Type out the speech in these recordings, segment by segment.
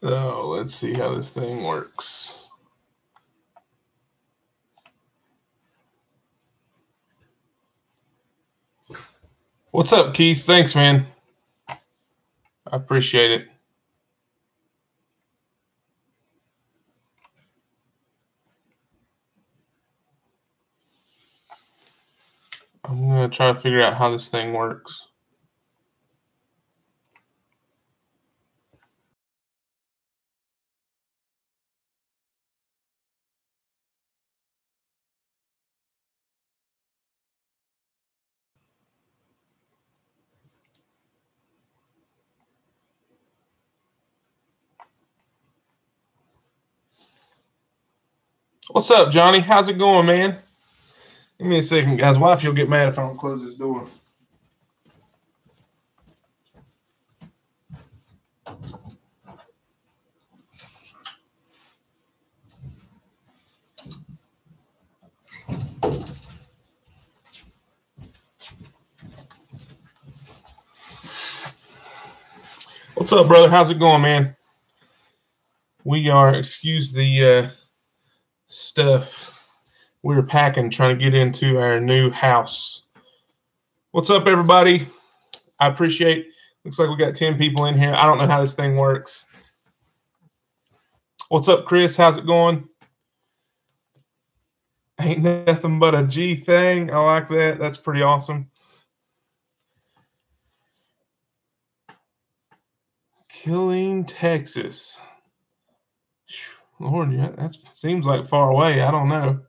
Oh, let's see how this thing works. What's up, Keith? Thanks, man. I appreciate it. I'm going to try to figure out how this thing works. What's up, Johnny? How's it going, man? Give me a second, guys. Wife, you'll get mad if I don't close this door. What's up, brother? How's it going, man? We are, excuse the stuff. We're packing, trying to get into our new house. What's up, everybody? I appreciate. Looks like we got 10 people in here. I don't know how this thing works. What's up, Chris? How's it going? Ain't nothing but a G thing. I like that. That's pretty awesome. Killing Texas. Lord, yeah, that seems like far away. I don't know.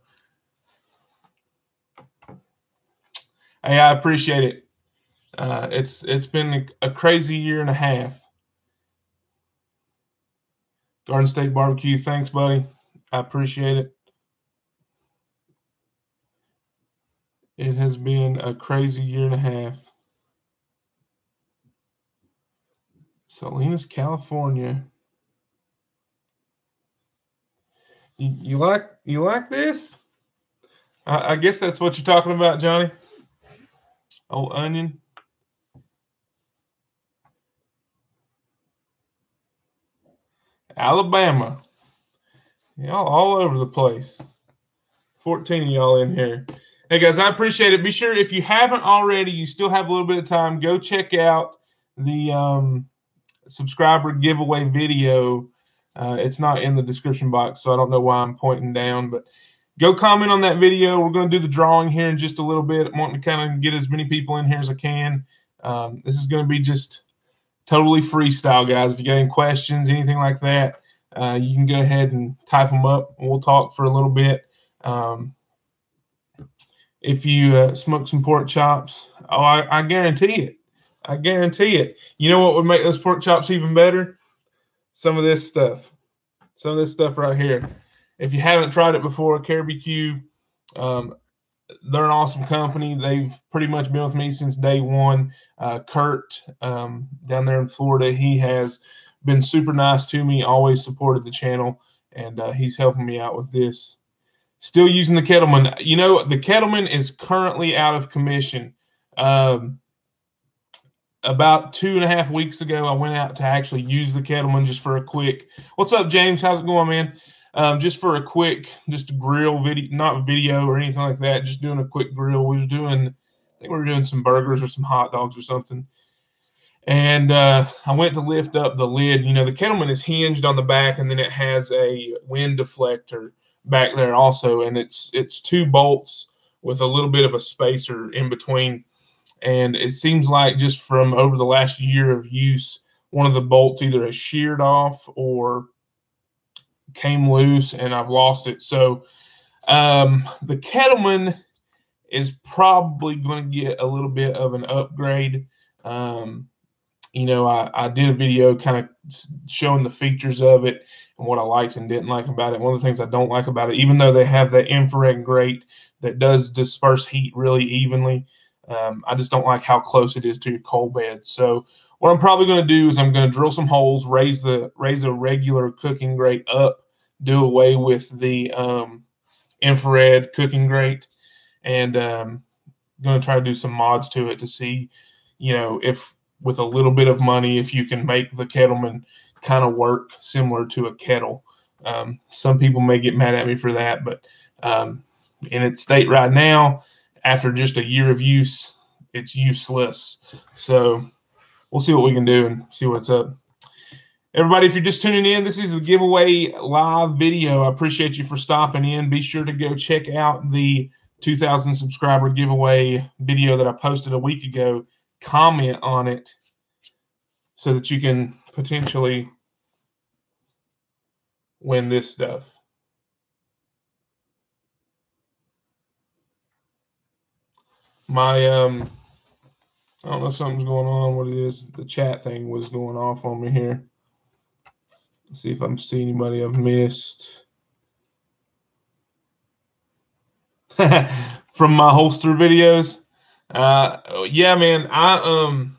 Hey, I appreciate it. It's been a crazy year and a half. Garden State Barbecue, thanks, buddy. I appreciate it. It has been a crazy year and a half. Salinas, California. You like this? I guess that's what you're talking about, Johnny. Old onion. Alabama. Y'all all over the place. 14 of y'all in here. Hey, guys, I appreciate it. Be sure, if you haven't already, you still have a little bit of time, go check out the subscriber giveaway video. It's not in the description box, so I don't know why I'm pointing down, but go comment on that video. We're going to do the drawing here in just a little bit. I'm wanting to kind of get as many people in here as I can. This is going to be just totally freestyle, guys. If you got any questions, anything like that, you can go ahead and type them up, and we'll talk for a little bit. If you smoke some pork chops, I guarantee it. I guarantee it. You know what would make those pork chops even better? Some of this stuff. Some of this stuff right here. If you haven't tried it before, Caribeque, they're an awesome company. They've pretty much been with me since day one. Kurt, down there in Florida, he has been super nice to me, always supported the channel, and he's helping me out with this. Still using the Kettleman. You know, the Kettleman is currently out of commission. About 2.5 weeks ago, I went out to actually use the Kettleman just for a quick. What's up, James? How's it going, man? Just for a quick, just a grill video, not video or anything like that. Just doing a quick grill. I think we were doing some burgers or some hot dogs or something. And I went to lift up the lid. You know, the Kettleman is hinged on the back, and then it has a wind deflector back there also, and it's 2 bolts with a little bit of a spacer in between. And it seems like just from over the last year of use, one of the bolts either has sheared off or came loose, and I've lost it. So the Kettleman is probably going to get a little bit of an upgrade. You know, I did a video kind of showing the features of it and what I liked and didn't like about it. One of the things I don't like about it, even though they have that infrared grate that does disperse heat really evenly, I just don't like how close it is to your coal bed. So what I'm probably going to do is I'm going to drill some holes, raise a regular cooking grate up, do away with the infrared cooking grate, and going to try to do some mods to it to see, you know, if with a little bit of money, if you can make the Kettleman kind of work similar to a kettle. Some people may get mad at me for that, but in its state right now, after just a year of use, it's useless. So we'll see what we can do and see what's up. Everybody, if you're just tuning in, this is the giveaway live video. I appreciate you for stopping in. Be sure to go check out the 2,000 subscriber giveaway video that I posted a week ago. Comment on it so that you can potentially win this stuff. My I don't know if something's going on. What it is? The chat thing was going off on me here. Let's see if I'm seeing anybody I've missed. From my holster videos. Yeah, man. I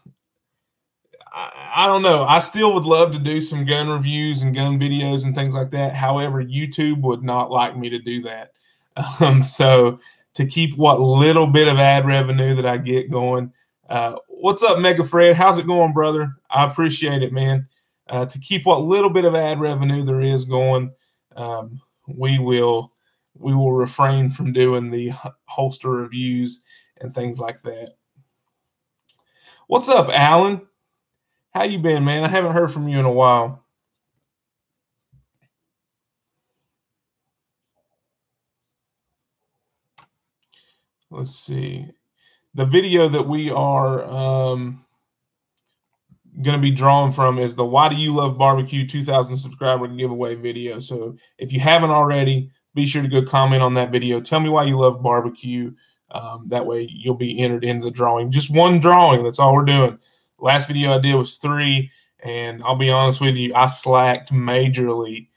don't know. I still would love to do some gun reviews and gun videos and things like that. However, YouTube would not like me to do that. So to keep what little bit of ad revenue that I get going. What's up, Mega Fred? How's it going, brother? I appreciate it, man. To keep what little bit of ad revenue there is going, we will refrain from doing the holster reviews and things like that. What's up, Alan? How you been, man? I haven't heard from you in a while. Let's see. The video that we are going to be drawn from is the Why Do You Love Barbecue 2,000 subscriber giveaway video. So if you haven't already, be sure to go comment on that video. Tell me why you love barbecue. That way you'll be entered into the drawing. Just one drawing. That's all we're doing. Last video I did was 3, and I'll be honest with you, I slacked majorly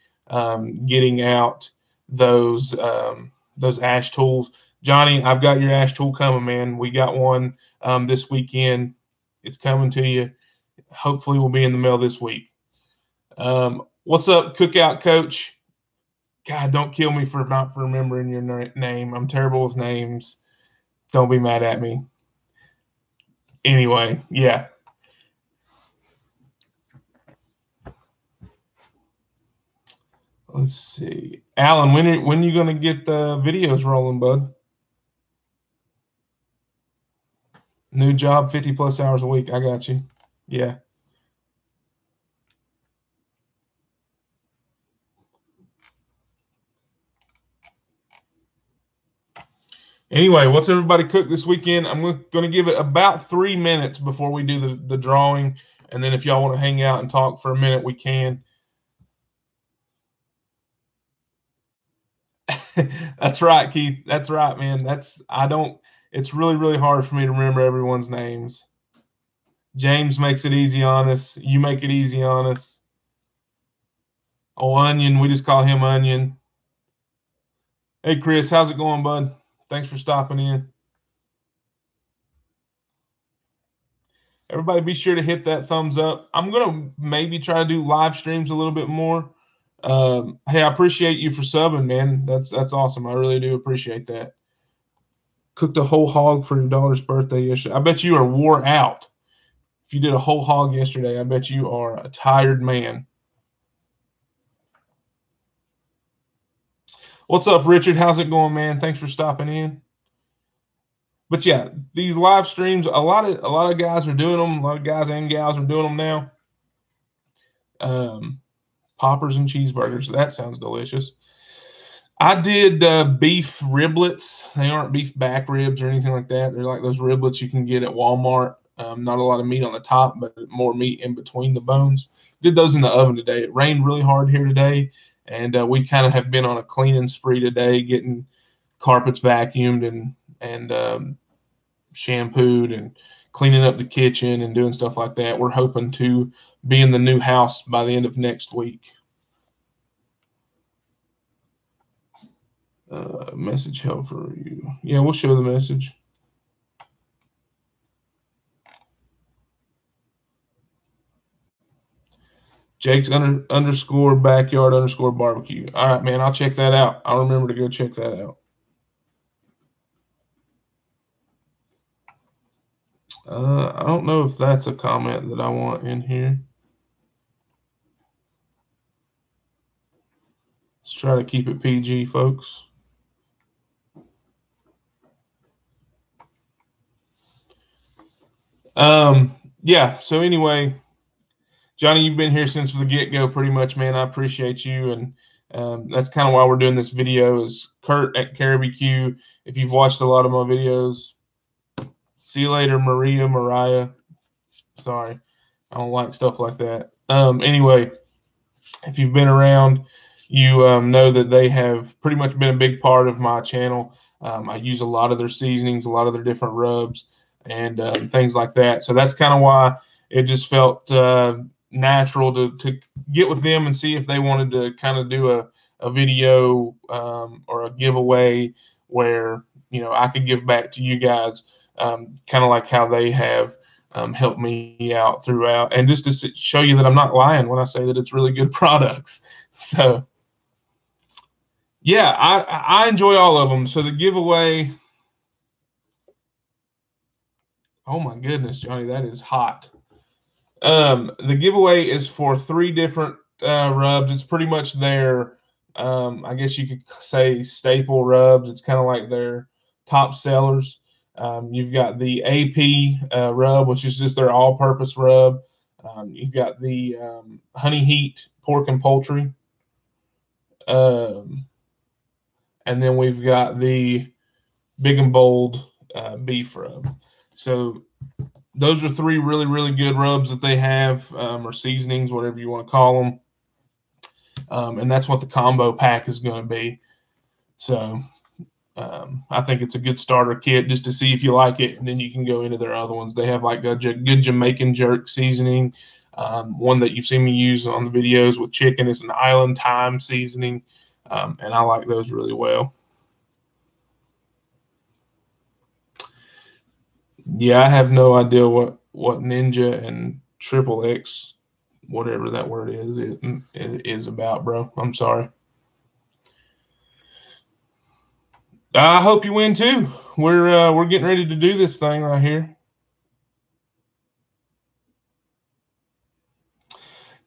getting out those ash tools. Johnny, I've got your ash tool coming, man. We got one this weekend. It's coming to you. Hopefully we'll be in the mail this week. What's up, Cookout Coach? God, don't kill me for not remembering your name. I'm terrible with names. Don't be mad at me. Anyway, yeah. Let's see. Alan, when are you going to get the videos rolling, bud? New job, 50 plus hours a week. I got you. Yeah. Anyway, what's everybody cooked this weekend? I'm going to give it about 3 minutes before we do the drawing. And then if y'all want to hang out and talk for a minute, we can. That's right, Keith. That's right, man. It's really, really hard for me to remember everyone's names. James makes it easy on us. You make it easy on us. Oh, Onion. We just call him Onion. Hey, Chris. How's it going, bud? Thanks for stopping in. Everybody be sure to hit that thumbs up. I'm going to maybe try to do live streams a little bit more. Hey, I appreciate you for subbing, man. That's awesome. I really do appreciate that. Cooked a whole hog for your daughter's birthday yesterday. I bet you are wore out. If you did a whole hog yesterday, I bet you are a tired man. What's up, Richard? How's it going, man? Thanks for stopping in. But yeah, these live streams, a lot of guys are doing them. A lot of guys and gals are doing them now. Poppers and cheeseburgers. That sounds delicious. I did beef riblets. They aren't beef back ribs or anything like that. They're like those riblets you can get at Walmart. Not a lot of meat on the top, but more meat in between the bones. Did those in the oven today. It rained really hard here today, and we kind of have been on a cleaning spree today, getting carpets vacuumed and shampooed and cleaning up the kitchen and doing stuff like that. We're hoping to be in the new house by the end of next week. Message help for you. Yeah, we'll show the message. Jake's underscore backyard underscore barbecue. All right, man. I'll check that out. I'll remember to go check that out. I don't know if that's a comment that I want in here. try to keep it PG, folks. Yeah, so anyway, Johnny, you've been here since the get-go pretty much, man. I appreciate you, and that's kind of why we're doing this video is Kurt at Caribeque. If you've watched a lot of my videos, see you later, Mariah. Sorry, I don't like stuff like that. Anyway, if you've been around, you know that they have pretty much been a big part of my channel. I use a lot of their seasonings, a lot of their different rubs, and things like that. So that's kind of why it just felt natural to get with them and see if they wanted to kind of do a video or a giveaway where, you know, I could give back to you guys, kind of like how they have helped me out throughout, and just to show you that I'm not lying when I say that it's really good products. So yeah, I enjoy all of them. So the giveaway, oh my goodness, Johnny, that is hot. The giveaway is for 3 different rubs. It's pretty much their, I guess you could say, staple rubs. It's kind of like their top sellers. You've got the AP rub, which is just their all-purpose rub. You've got the Honey Heat pork and poultry. And then we've got the Big and Bold beef rub. So those are 3 really, really good rubs that they have, or seasonings, whatever you want to call them. And that's what the combo pack is going to be. So I think it's a good starter kit just to see if you like it, and then you can go into their other ones. They have like a good Jamaican jerk seasoning. One that you've seen me use on the videos with chicken is an island thyme seasoning, and I like those really well. Yeah, I have no idea what Ninja and Triple X, whatever that word is, it is about, bro. I'm sorry. I hope you win too. We're getting ready to do this thing right here.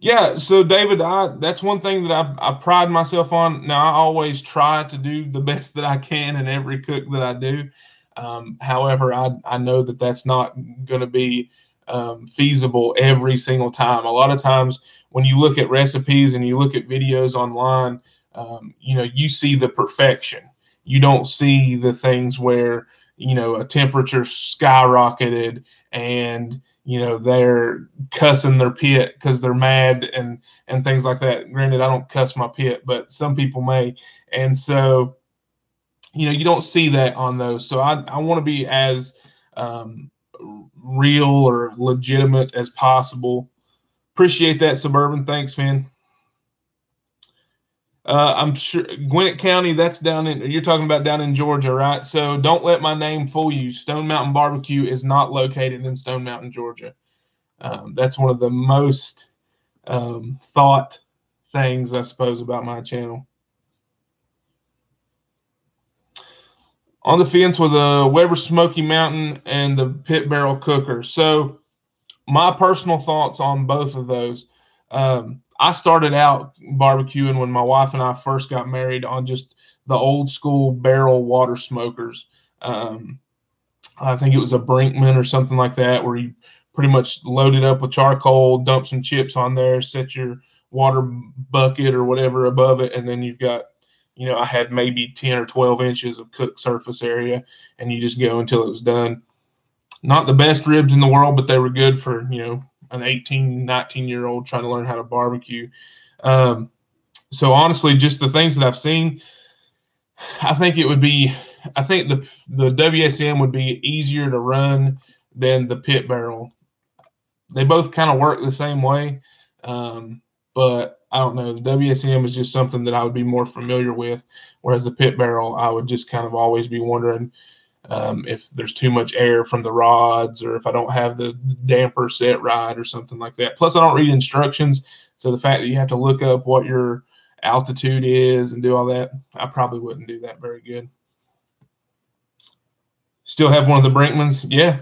Yeah, so David, that's one thing that I pride myself on. Now, I always try to do the best that I can in every cook that I do. However, I know that that's not going to be feasible every single time. A lot of times when you look at recipes and you look at videos online, you know, you see the perfection. You don't see the things where, you know, a temperature skyrocketed and, you know, they're cussing their pit because they're mad and things like that. Granted, I don't cuss my pit, but some people may. And so, you know, you don't see that on those. So I want to be as real or legitimate as possible. Appreciate that, Suburban. Thanks, man. I'm sure Gwinnett County, that's down in, you're talking about down in Georgia, right? So don't let my name fool you. Stone Mountain Barbecue is not located in Stone Mountain, Georgia. That's one of the most thought things, I suppose, about my channel. On the fence with a Weber Smoky Mountain and the Pit Barrel Cooker. So my personal thoughts on both of those. I started out barbecuing when my wife and I first got married on just the old school barrel water smokers. I think it was a Brinkman or something like that, where you pretty much load it up with charcoal, dump some chips on there, set your water bucket or whatever above it, and then you've got, you know, I had maybe 10 or 12 inches of cooked surface area, and you just go until it was done. Not the best ribs in the world, but they were good for, you know, an 18, 19-year-old trying to learn how to barbecue. So honestly, just the things that I've seen, I think it would be, I think the WSM would be easier to run than the pit barrel. They both kind of work the same way, but I don't know. The WSM is just something that I would be more familiar with, whereas the pit barrel, I would just kind of always be wondering if there's too much air from the rods, or if I don't have the damper set right or something like that. Plus, I don't read instructions, so the fact that you have to look up what your altitude is and do all that, I probably wouldn't do that very good. Still have one of the Brinkmans, yeah.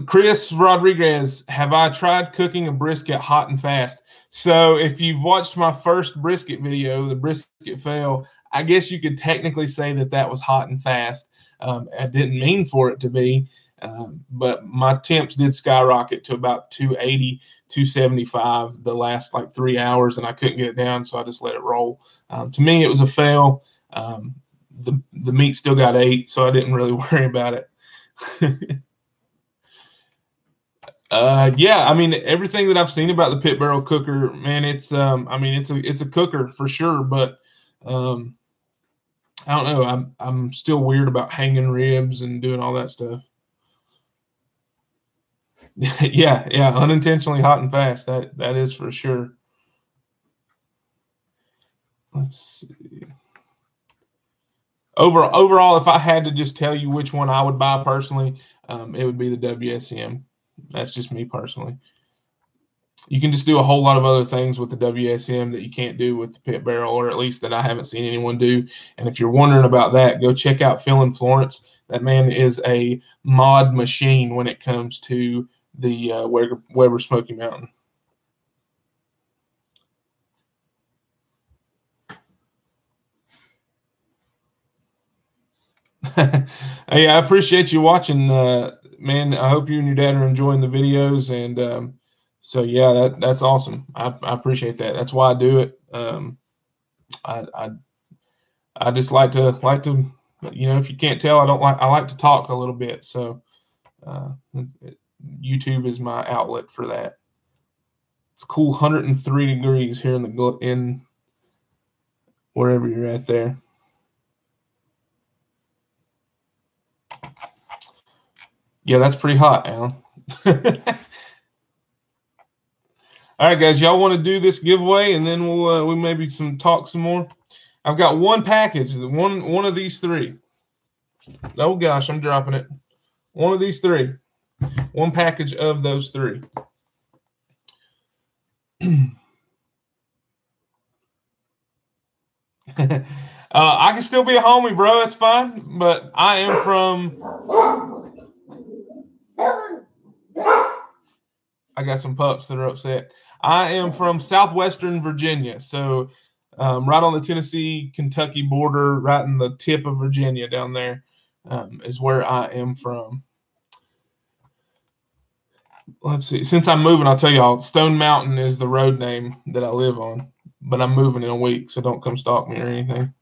Chris Rodriguez, have I tried cooking a brisket hot and fast? So if you've watched my first brisket video, the brisket fail, I guess you could technically say that that was hot and fast. I didn't mean for it to be, but my temps did skyrocket to about 280, 275 the last like 3 hours, and I couldn't get it down, so I just let it roll. To me, it was a fail. The meat still got ate, so I didn't really worry about it. Yeah, I mean everything that I've seen about the pit barrel cooker, man, I mean it's a cooker for sure, but um, I don't know. I'm still weird about hanging ribs and doing all that stuff. Yeah, yeah, unintentionally hot and fast. That is for sure. Let's see. Overall, if I had to just tell you which one I would buy personally, it would be the WSM. That's just me personally. You can just do a whole lot of other things with the WSM that you can't do with the pit barrel, or at least that I haven't seen anyone do. And if you're wondering about that, go check out Phil in Florence. That man is a mod machine when it comes to the Weber Smoky Mountain. Hey, I appreciate you watching, man. I hope you and your dad are enjoying the videos, and so yeah, that's awesome. I appreciate that. That's why I do it. I, I I just like to, you know, if you can't tell, I like to talk a little bit. So YouTube is my outlet for that. It's cool, 103 degrees here in wherever you're at there. Yeah, that's pretty hot, Alan. All right, guys, y'all want to do this giveaway, and then we maybe talk some more. I've got one package, one of these three. Oh gosh, I'm dropping it. One of these three. One package of those three. I can still be a homie, bro. It's fine. But I am from. I got some pups that are upset. I am from southwestern Virginia, so right on the Tennessee-Kentucky border, right in the tip of Virginia down there, is where I am from. Let's see. Since I'm moving, I'll tell y'all, Stone Mountain is the road name that I live on, but I'm moving in a week, so don't come stalk me or anything.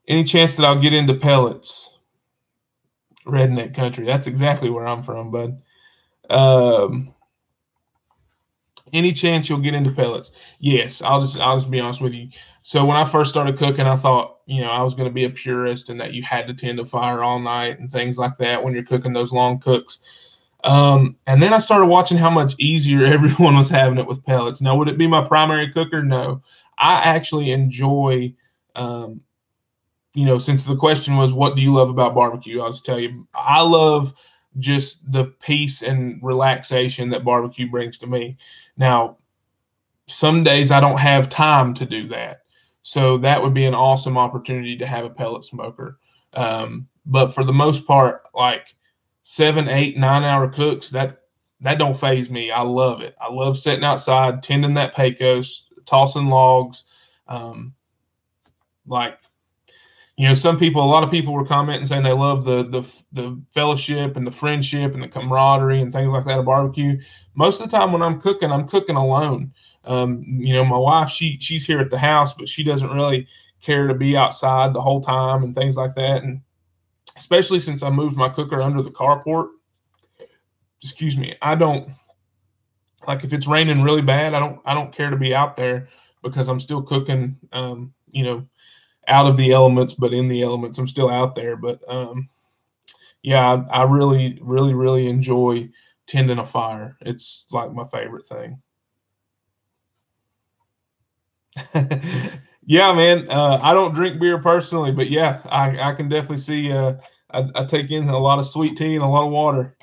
Any chance that I'll get into pellets? Redneck country. That's exactly where I'm from, bud. Any chance you'll get into pellets? Yes, I'll just be honest with you. So when I first started cooking, I thought, you know, I was going to be a purist and that you had to tend to fire all night and things like that when you're cooking those long cooks. And then I started watching how much easier everyone was having it with pellets. Now, would it be my primary cooker? No. I actually enjoy, you know, since the question was, what do you love about barbecue? I'll just tell you, I love just the peace and relaxation that barbecue brings to me. Now, some days I don't have time to do that. So that would be an awesome opportunity to have a pellet smoker. But for the most part, like 7, 8, 9 hour cooks, that don't faze me. I love it. I love sitting outside, tending that Pecos, tossing logs. Like, you know, a lot of people were commenting saying they love the fellowship and the friendship and the camaraderie and things like that at barbecue. Most of the time when I'm cooking alone. You know, my wife, she's here at the house, but she doesn't really care to be outside the whole time and things like that. And especially since I moved my cooker under the carport, excuse me, I don't like if it's raining really bad, I don't care to be out there because I'm still cooking, you know, out of the elements, but in the elements. I'm still out there. But yeah, I really, really, really enjoy tending a fire. It's like my favorite thing. Yeah, man. I don't drink beer personally, but yeah, I can definitely see. I take in a lot of sweet tea and a lot of water.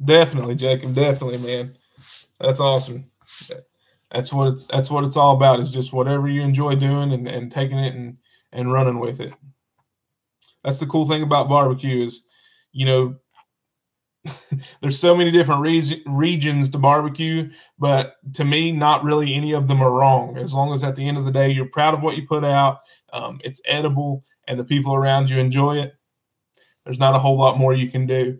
Definitely, Jacob. Definitely, man. That's awesome. That's what it's all about. Is just whatever you enjoy doing and taking it and running with it. That's the cool thing about barbecue is, you know, there's so many different regions to barbecue, but to me, not really any of them are wrong. As long as at the end of the day, you're proud of what you put out, it's edible, and the people around you enjoy it, there's not a whole lot more you can do.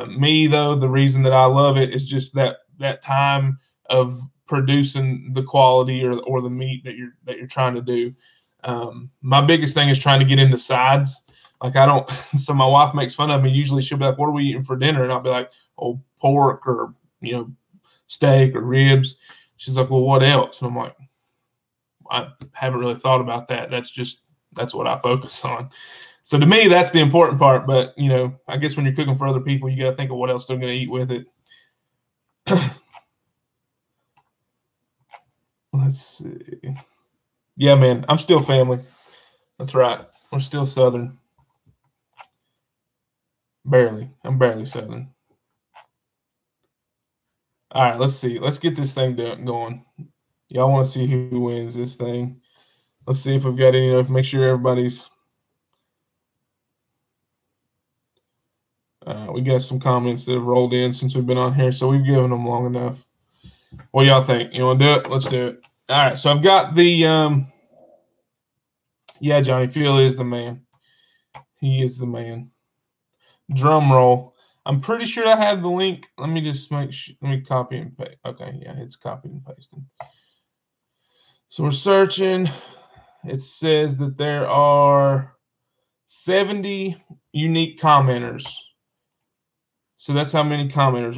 Me, though, the reason that I love it is just that time of producing the quality or the meat that you're trying to do. My biggest thing is trying to get into sides. Like I don't, so my wife makes fun of me. Usually she'll be like, "What are we eating for dinner?" And I'll be like, "Oh, pork or steak or ribs." She's like, "Well, what else?" And I'm like, "I haven't really thought about that. That's what I focus on." So to me, that's the important part. But I guess when you're cooking for other people, you got to think of what else they're going to eat with it. Let's see. Yeah, man, I'm still family. That's right. We're still Southern. Barely. I'm barely Southern. All right, let's see. Let's get this thing going. Y'all want to see who wins this thing? Let's see if we've got any. Make sure everybody's. We got some comments that have rolled in since we've been on here, so we've given them long enough. What do y'all think? You want to do it? Let's do it. All right, so I've got the. Yeah, Johnny Phil is the man. He is the man. Drum roll. I'm pretty sure I have the link. Let me just make sure. Let me copy and paste. Okay, yeah, it's copied and pasted. So we're searching. It says that there are 70 unique commenters. So that's how many commenters.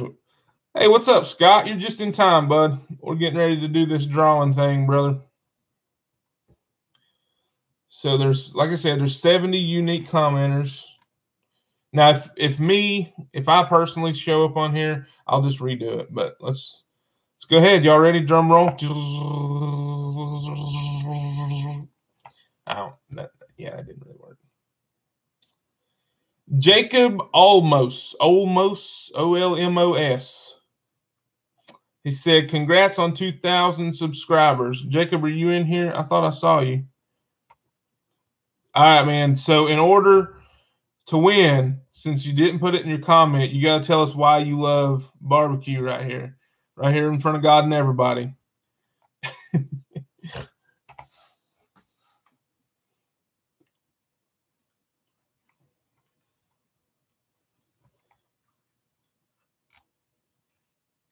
Hey, what's up, Scott? You're just in time, bud. We're getting ready to do this drawing thing, brother. So there's, like I said, there's 70 unique commenters. Now, if I personally show up on here, I'll just redo it. But let's go ahead. Y'all ready? Drum roll. That didn't really work. Jacob Olmos, Olmos. He said, "Congrats on 2,000 subscribers." Jacob, are you in here? I thought I saw you. All right, man. So in order to win, since you didn't put it in your comment, you got to tell us why you love barbecue right here in front of God and everybody.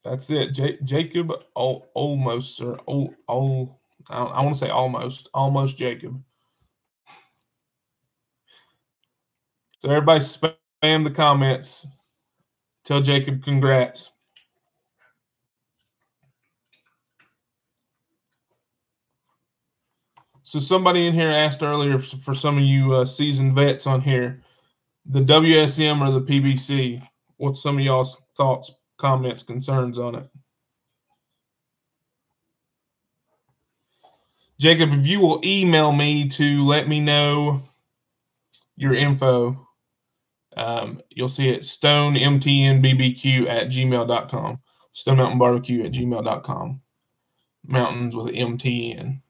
That's it. Jacob almost, or I want to say almost Jacob. So everybody spam the comments. Tell Jacob congrats. So somebody in here asked earlier for some of you seasoned vets on here, the WSM or the PBC. What's some of y'all's thoughts, comments, concerns on it? Jacob, if you will email me to let me know your info, you'll see it stonemtnbbq@gmail.com. stonemountainbarbecue@gmail.com. Mountains with MTN.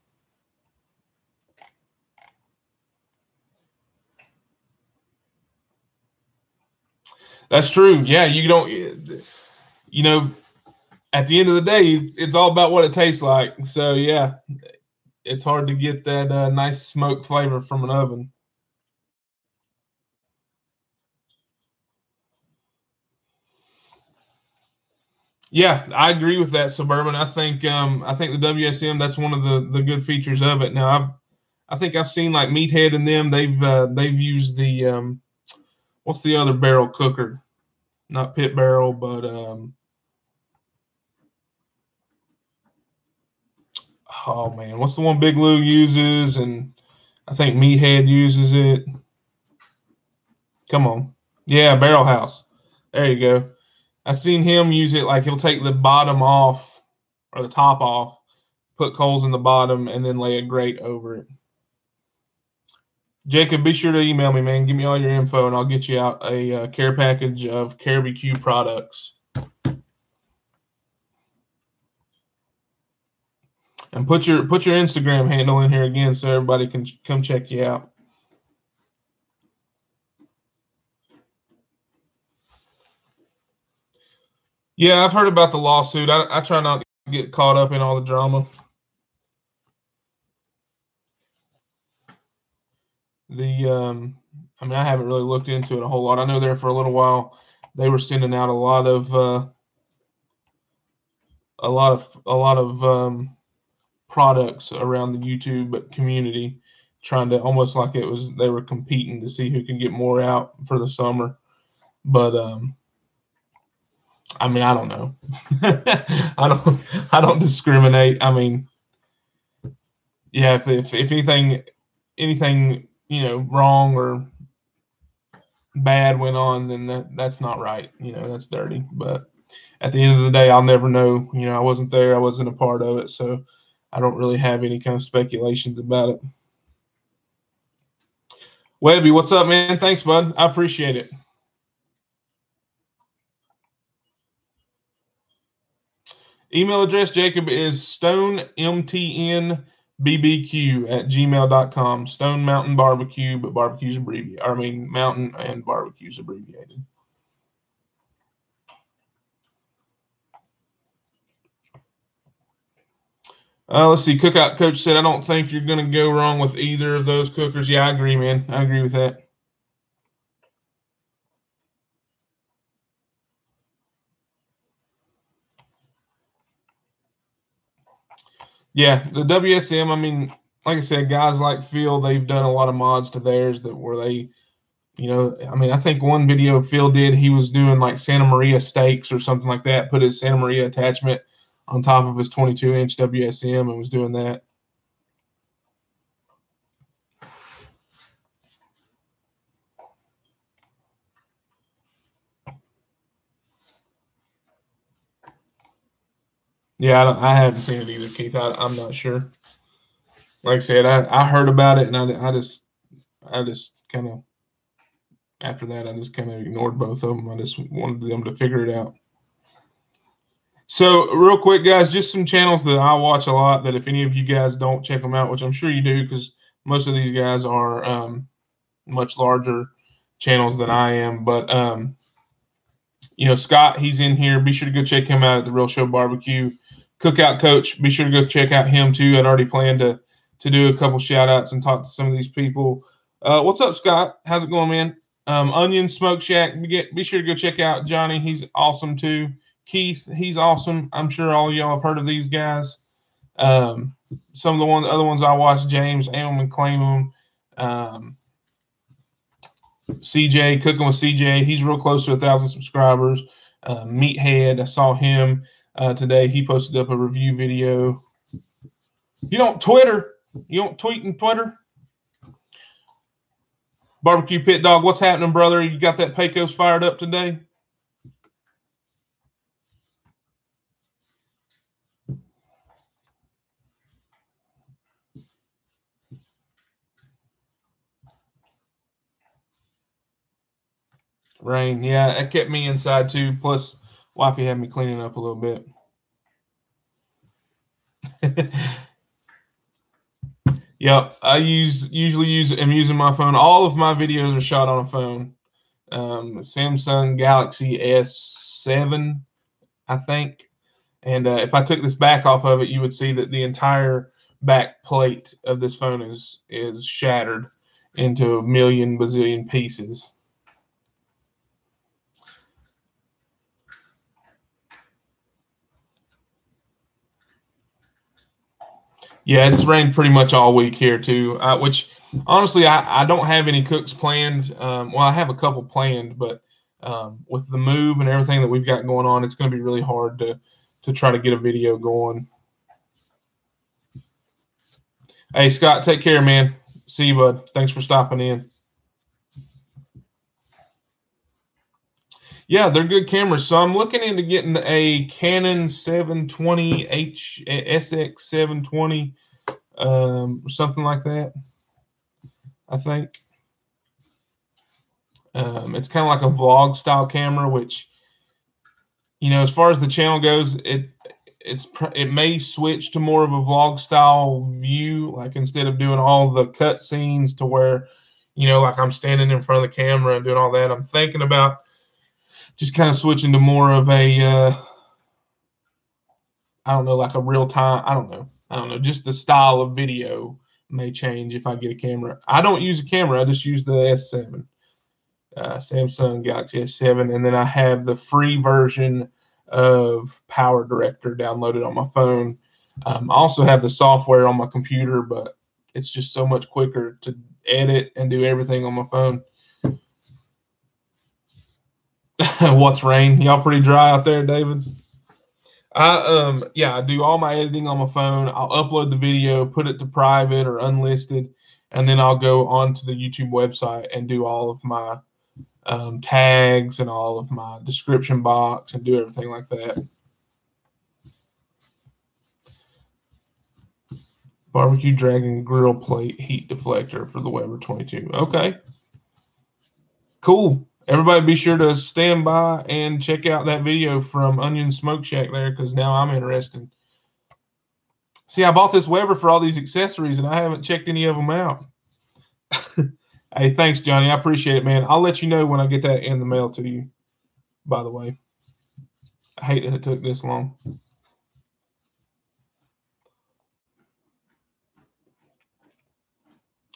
That's true. Yeah, you don't, at the end of the day, it's all about what it tastes like. So, yeah, it's hard to get that nice smoke flavor from an oven. Yeah, I agree with that, Suburban. I think the WSM, that's one of the good features of it. Now, I think I've seen like Meathead and them. They've used the what's the other barrel cooker? Not pit barrel, but oh man, what's the one Big Lou uses? And I think Meathead uses it. Come on, yeah, Barrel House. There you go. I've seen him use it like he'll take the bottom off or the top off, put coals in the bottom, and then lay a grate over it. Jacob, be sure to email me, man. Give me all your info, and I'll get you out a care package of Caribeque products. And put your Instagram handle in here again so everybody can come check you out. Yeah, I've heard about the lawsuit. I try not to get caught up in all the drama. I mean, I haven't really looked into it a whole lot. I know there for a little while they were sending out a lot of products around the YouTube community, trying to almost like it was they were competing to see who can get more out for the summer. But I mean, I don't know. I don't discriminate. I mean, yeah, if anything wrong or bad went on, then that's not right. That's dirty. But at the end of the day, I'll never know. I wasn't there. I wasn't a part of it, so I don't really have any kind of speculations about it. Webby, what's up, man? Thanks, bud. I appreciate it. Email address, Jacob, is stonemtnbbq@gmail.com. Stone Mountain Barbecue, but barbecue's abbreviated. I mean, mountain and barbecue's abbreviated. Let's see. Cookout Coach said, I don't think you're going to go wrong with either of those cookers. Yeah, I agree, man. I agree with that. Yeah, the WSM, I mean, like I said, guys like Phil, they've done a lot of mods to theirs where they, I mean, I think one video Phil did, he was doing like Santa Maria steaks or something like that, put his Santa Maria attachment on top of his 22-inch WSM and was doing that. Yeah, I haven't seen it either, Keith. I'm not sure. Like I said, I heard about it, and I just kind of, after that, I just kind of ignored both of them. I just wanted them to figure it out. So, real quick, guys, just some channels that I watch a lot that if any of you guys don't check them out, which I'm sure you do because most of these guys are much larger channels than I am. But, Scott, he's in here. Be sure to go check him out at the Real Show Barbecue. Cookout Coach, be sure to go check out him too. I'd already planned to do a couple shout outs and talk to some of these people. What's up, Scott? How's it going, man? Onion Smoke Shack. Be sure to go check out Johnny. He's awesome too. Keith, he's awesome. I'm sure all of y'all have heard of these guys. Some of the other ones I watched, James, Aim 'em and Claim 'em. CJ, Cooking with CJ. He's real close to 1,000 subscribers. Meathead, I saw him today. He posted up a review video. You don't Twitter? You don't tweet and Twitter? Barbecue Pit Dog, what's happening, brother? You got that Pecos fired up today? Rain, yeah, it kept me inside too. Plus, wifey had me cleaning up a little bit. Yep, I am using my phone. All of my videos are shot on a phone. Samsung Galaxy S7, I think. And if I took this back off of it, you would see that the entire back plate of this phone is shattered into a million bazillion pieces. Yeah, it's rained pretty much all week here too. Which honestly, I don't have any cooks planned. Well, I have a couple planned, but with the move and everything that we've got going on, it's going to be really hard to try to get a video going. Hey, Scott, take care, man. See you, bud. Thanks for stopping in. Yeah, they're good cameras. So I'm looking into getting a Canon 720H SX 720, something like that. I think it's kind of like a vlog style camera, which as far as the channel goes, it may switch to more of a vlog style view, like instead of doing all the cut scenes to where like I'm standing in front of the camera and doing all that. I'm thinking about just kind of switching to more of a I don't know, like a real time. I don't know. Just the style of video may change if I get a camera. I don't use a camera. I just use the S7, Samsung Galaxy S7, and then I have the free version of Power Director downloaded on my phone. I also have the software on my computer, but it's just so much quicker to edit and do everything on my phone. What's rain? Y'all pretty dry out there, David? I do all my editing on my phone. I'll upload the video, put it to private or unlisted, and then I'll go onto the YouTube website and do all of my tags and all of my description box and do everything like that. Barbecue Dragon grill plate heat deflector for the Weber 22. Okay. Cool. Everybody be sure to stand by and check out that video from Onion Smoke Shack there, because now I'm interested. See, I bought this Weber for all these accessories and I haven't checked any of them out. Hey, thanks, Johnny. I appreciate it, man. I'll let you know when I get that in the mail to you, by the way. I hate that it took this long.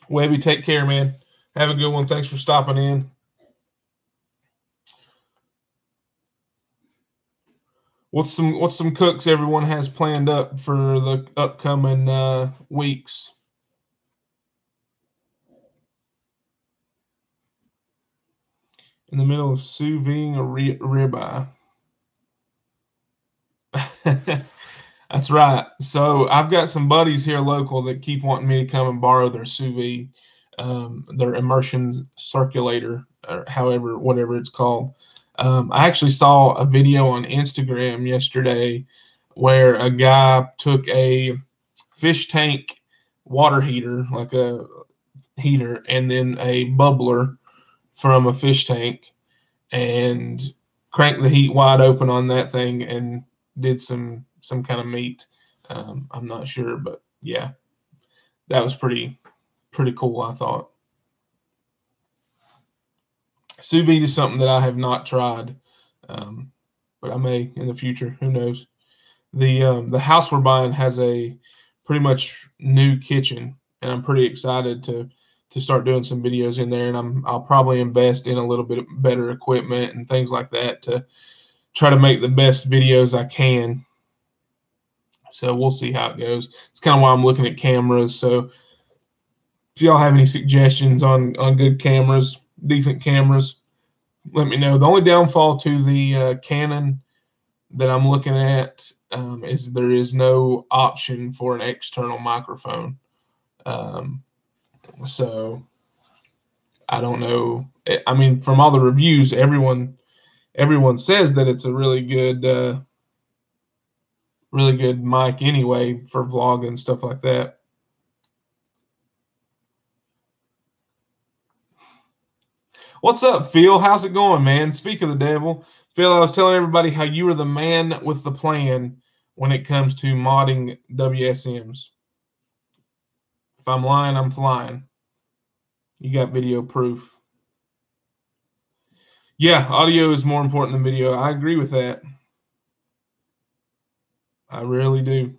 Webby, take care, man. Have a good one. Thanks for stopping in. What's some cooks everyone has planned up for the upcoming weeks? In the middle of sous vide a ribeye. That's right. So I've got some buddies here local that keep wanting me to come and borrow their sous vide, their immersion circulator, or whatever it's called. I actually saw a video on Instagram yesterday where a guy took a fish tank water heater, like a heater, and then a bubbler from a fish tank, and cranked the heat wide open on that thing and did some kind of meat. I'm not sure, but yeah, that was pretty cool, I thought. Sous vide is something that I have not tried, but I may in the future. Who knows? The house we're buying has a pretty much new kitchen, and I'm pretty excited to start doing some videos in there. And I'll probably invest in a little bit better equipment and things like that to try to make the best videos I can. So we'll see how it goes. It's kind of why I'm looking at cameras. So if y'all have any suggestions on good cameras, decent cameras, let me know. The only downfall to the Canon that I'm looking at is there is no option for an external microphone. So I don't know. I mean, from all the reviews, everyone says that it's a really good mic anyway for vlogging and stuff like that. What's up, Phil? How's it going, man? Speak of the devil. Phil, I was telling everybody how you are the man with the plan when it comes to modding WSMs. If I'm lying, I'm flying. You got video proof. Yeah, audio is more important than video. I agree with that. I really do.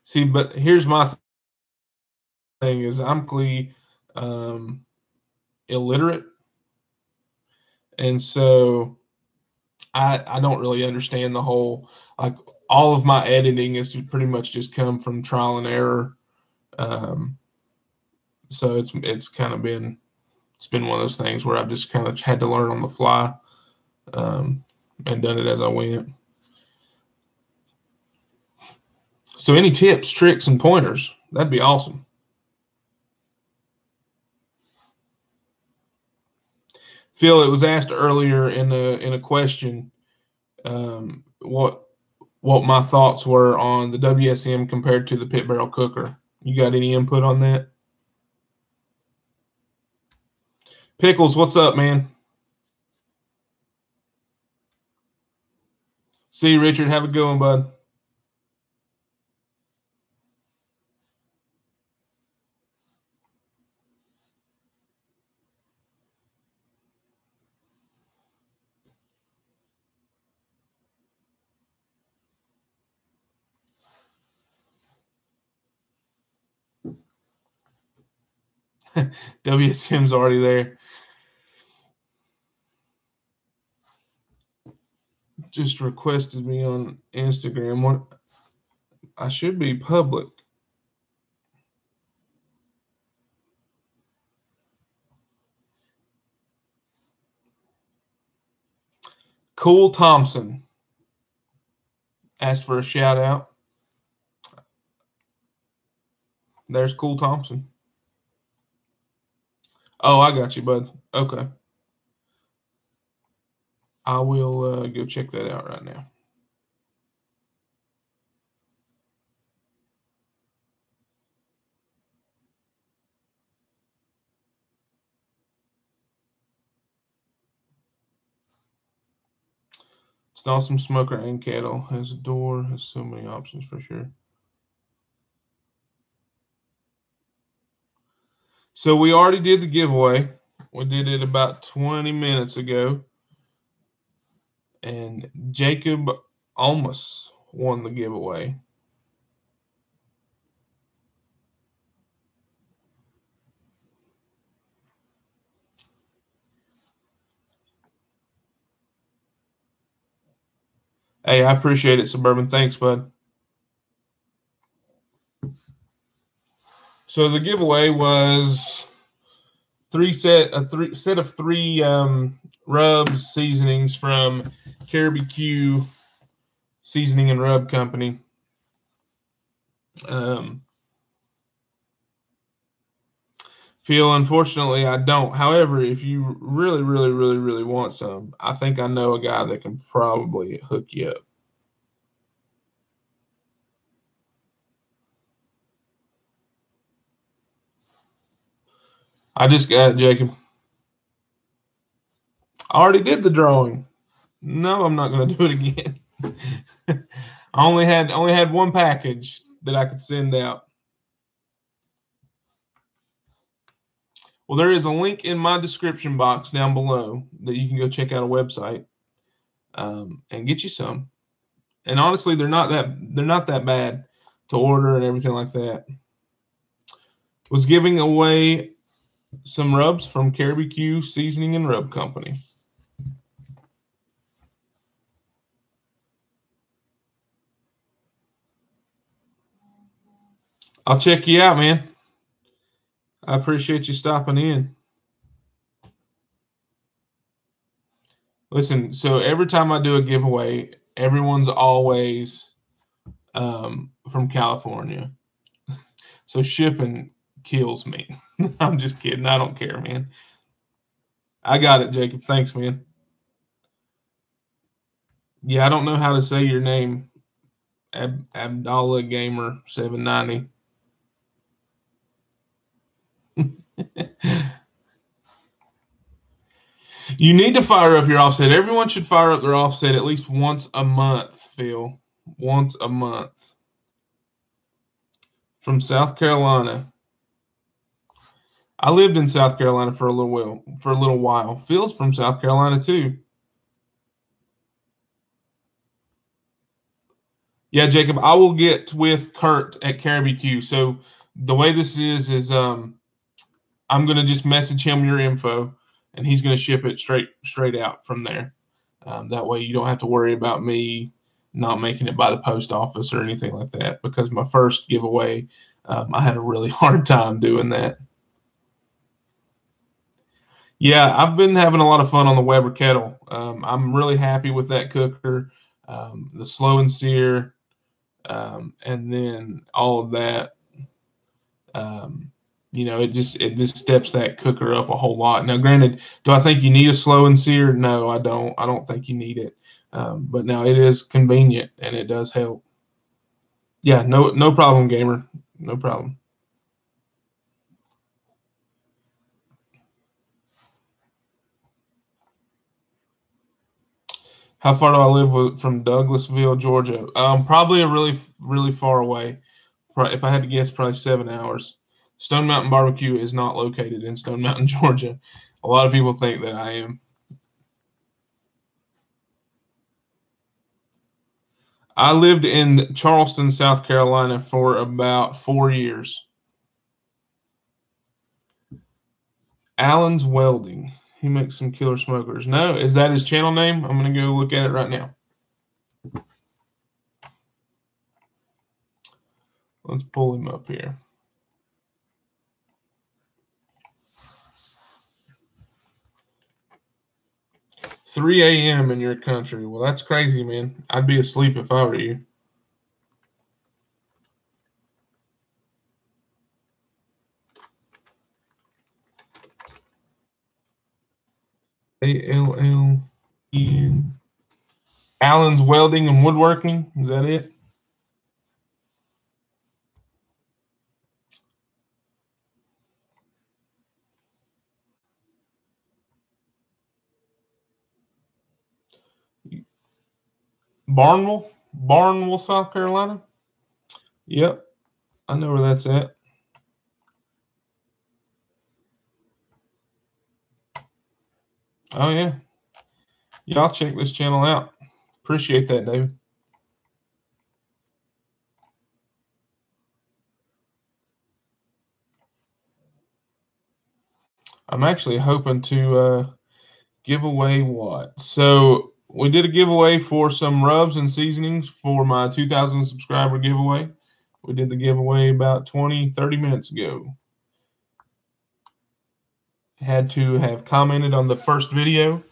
See, but here's my thing is I'm clearly illiterate, and so I don't really understand the whole, like, all of my editing is pretty much just come from trial and error. So it's kind of been one of those things where I've just kind of had to learn on the fly, and done it as I went. So any tips, tricks, and pointers, that'd be awesome. Phil, it was asked earlier in a question, what my thoughts were on the WSM compared to the pit barrel cooker. You got any input on that? Pickles, what's up, man? See you, Richard. Have a good one, bud. WSM's already there. Just requested me on Instagram. What? I should be public. Cool Thompson asked for a shout out. There's Cool Thompson. Oh, I got you, bud. Okay. I will go check that out right now. It's an awesome smoker and kettle. Has a door. Has so many options for sure. So we already did the giveaway. We did it about 20 minutes ago. And Jacob almost won the giveaway. Hey, I appreciate it, Suburban. Thanks, bud. So the giveaway was a set of three rubs seasonings from Caribeque Seasoning and Rub Company. Phil, unfortunately, I don't. However, if you really, really, really, really want some, I think I know a guy that can probably hook you up. I just got it, Jacob. I already did the drawing. No, I'm not going to do it again. I only had one package that I could send out. Well, there is a link in my description box down below that you can go check out a website and get you some. And honestly, they're not that bad to order and everything like that. Was giving away some rubs from Caribeque Seasoning and Rub Company. I'll check you out, man. I appreciate you stopping in. Listen, so every time I do a giveaway, everyone's always from California. So shipping kills me. I'm just kidding. I don't care, man. I got it, Jacob. Thanks, man. Yeah, I don't know how to say your name. Abdallah Gamer 790. You need to fire up your offset. Everyone should fire up their offset at least once a month, Phil. Once a month. From South Carolina. I lived in South Carolina for a little while. Phil's from South Carolina too. Yeah, Jacob, I will get with Kurt at Caribeque. So the way this is I'm going to just message him your info, and he's going to ship it straight out from there. That way you don't have to worry about me not making it by the post office or anything like that, because my first giveaway, I had a really hard time doing that. Yeah, I've been having a lot of fun on the Weber kettle. I'm really happy with that cooker, the slow and sear, and then all of that. It just steps that cooker up a whole lot. Now, granted, do I think you need a slow and sear? No, I don't. I don't think you need it. But now it is convenient and it does help. Yeah, no problem, gamer. No problem. How far do I live from Douglasville, Georgia? Probably a really, really far away. If I had to guess, probably 7 hours. Stone Mountain Barbecue is not located in Stone Mountain, Georgia. A lot of people think that I am. I lived in Charleston, South Carolina for about 4 years. Allen's Welding. He makes some killer smokers. No, is that his channel name? I'm going to go look at it right now. Let's pull him up here. "3 a.m. in your country." Well, that's crazy, man. I'd be asleep if I were you. ALLEN. Allen's Welding and Woodworking. Is that it? Barnwell, South Carolina. Yep, I know where that's at. Oh yeah, y'all check this channel out. Appreciate that, David. I'm actually hoping to give away what? So we did a giveaway for some rubs and seasonings for my 2,000 subscriber giveaway. We did the giveaway about 20-30 minutes ago. Had to have commented on the first video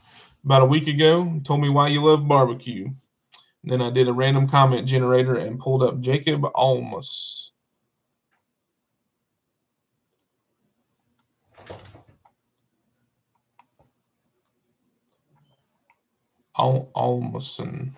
about a week ago. Told me why you love barbecue. And then I did a random comment generator and pulled up Jacob Almus. Almuson.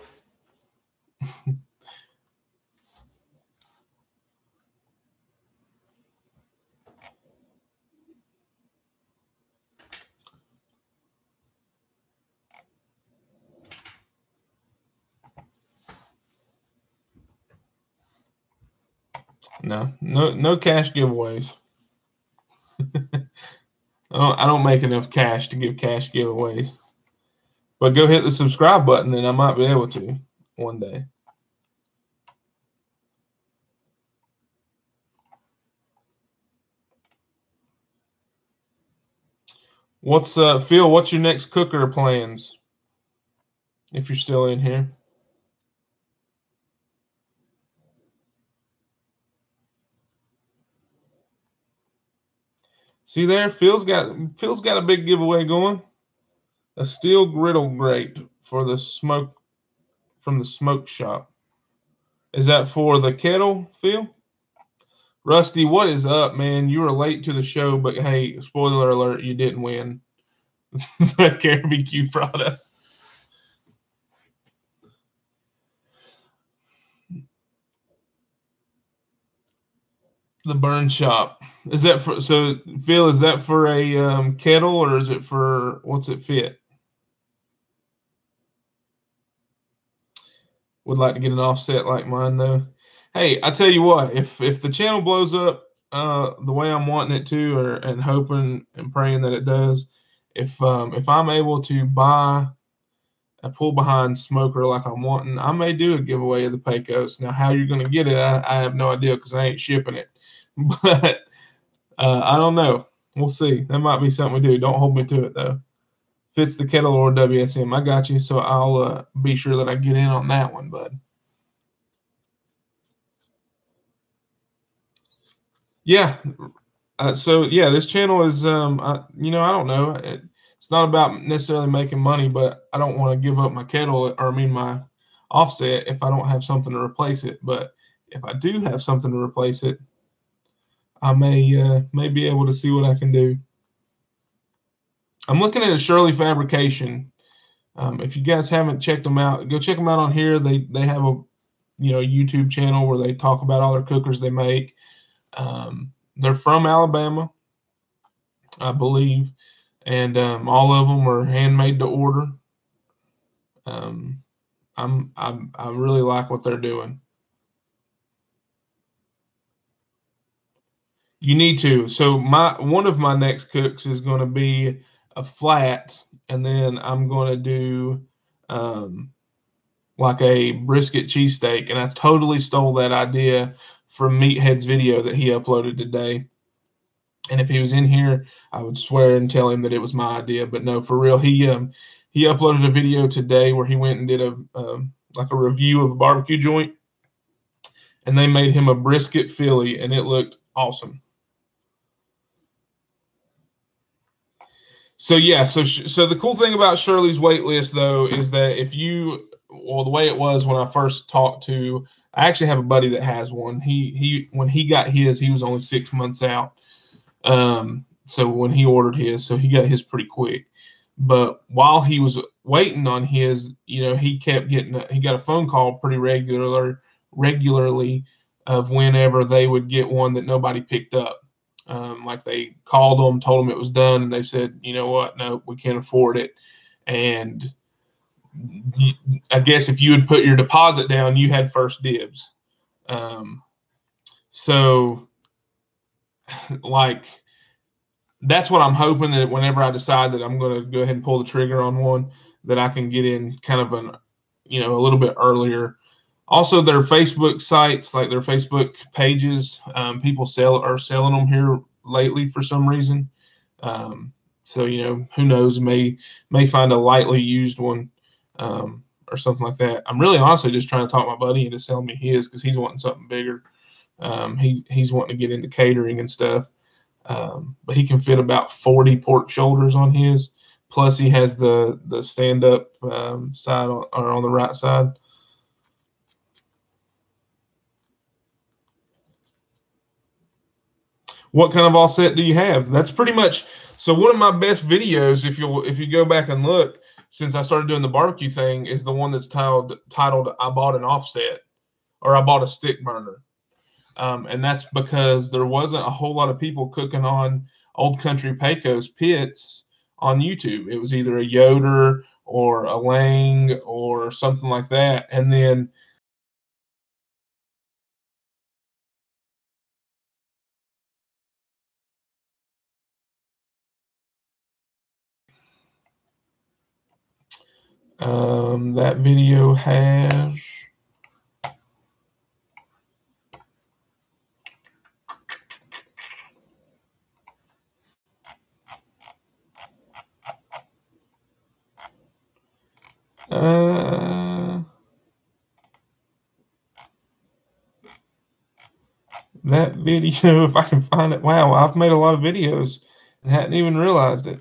No cash giveaways. I don't make enough cash to give cash giveaways. But go hit the subscribe button and I might be able to one day. What's Phil, what's your next cooker plans? If you're still in here. See there, Phil's got a big giveaway going. A steel griddle grate for the smoke from the smoke shop. Is that for the kettle, Phil? Rusty, what is up, man? You were late to the show, but hey, spoiler alert, you didn't win the Caribeque product. The burn shop. Is that for, so Phil, is that for a kettle or is it for, what's it fit? Would like to get an offset like mine though. Hey, I tell you what, if the channel blows up the way I'm wanting it to, and hoping and praying that it does, if I'm able to buy a pull behind smoker like I'm wanting, I may do a giveaway of the Pecos. Now, how you're going to get it, I have no idea because I ain't shipping it. But I don't know. We'll see. That might be something we do. Don't hold me to it though. If it's the kettle or WSM, I got you. So I'll be sure that I get in on that one, bud. Yeah. So yeah, this channel is I don't know. It's not about necessarily making money, but I don't want to give up my kettle, or my offset, if I don't have something to replace it. But if I do have something to replace it, I may be able to see what I can do. I'm looking at a Shirley Fabrication. If you guys haven't checked them out, go check them out on here. They have a YouTube channel where they talk about all their cookers they make. They're from Alabama, I believe, and all of them are handmade to order. I really like what they're doing. You need to. So one of my next cooks is going to be a flat, and then I'm going to do like a brisket cheesesteak, and I totally stole that idea from Meathead's video that he uploaded today. And if he was in here, I would swear and tell him that it was my idea. But no, for real, he uploaded a video today where he went and did a like a review of a barbecue joint, and they made him a brisket Philly, and it looked awesome. So yeah, so the cool thing about Shirley's wait list though is that if you, well, the way it was when I first talked to, I actually have a buddy that has one. He when he got his, he was only 6 months out. So when he ordered his, so he got his pretty quick. But while he was waiting on his, he kept he got a phone call pretty regularly of whenever they would get one that nobody picked up. Like they called them, told them it was done, and they said, you know what, no, we can't afford it. And I guess if you had put your deposit down, you had first dibs. So like that's what I'm hoping, that whenever I decide that I'm going to go ahead and pull the trigger on one, that I can get in kind of a little bit earlier. Also, their Facebook sites, like their Facebook pages, people are selling them here lately for some reason. So who knows? May find a lightly used one or something like that. I'm really honestly just trying to talk my buddy into selling me his because he's wanting something bigger. He's wanting to get into catering and stuff. But he can fit about 40 pork shoulders on his. Plus, he has the stand up side on the right side. What kind of offset do you have? That's pretty much. So one of my best videos, if you go back and look, since I started doing the barbecue thing, is the one that's titled "I bought an offset" or "I bought a stick burner," and that's because there wasn't a whole lot of people cooking on Old Country Pecos pits on YouTube. It was either a Yoder or a Lang or something like that, and then that video has. That video, if I can find it. Wow, I've made a lot of videos and hadn't even realized it.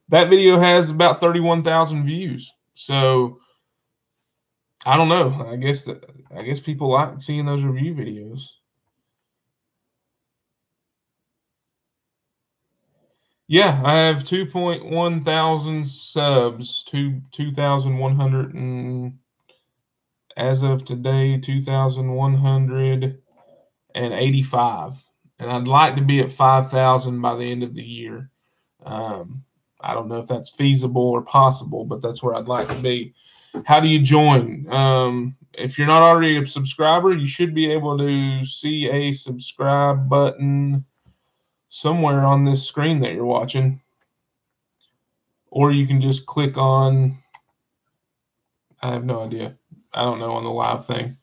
That video has about 31,000 views. So I don't know. I guess people like seeing those review videos. Yeah, I have 2.1 thousand subs, 2,100, and as of today, 2,185. And I'd like to be at 5,000 by the end of the year. I don't know if that's feasible or possible, but that's where I'd like to be. How do you join? If you're not already a subscriber, you should be able to see a subscribe button somewhere on this screen that you're watching. Or you can just click on, I have no idea. I don't know on the live thing.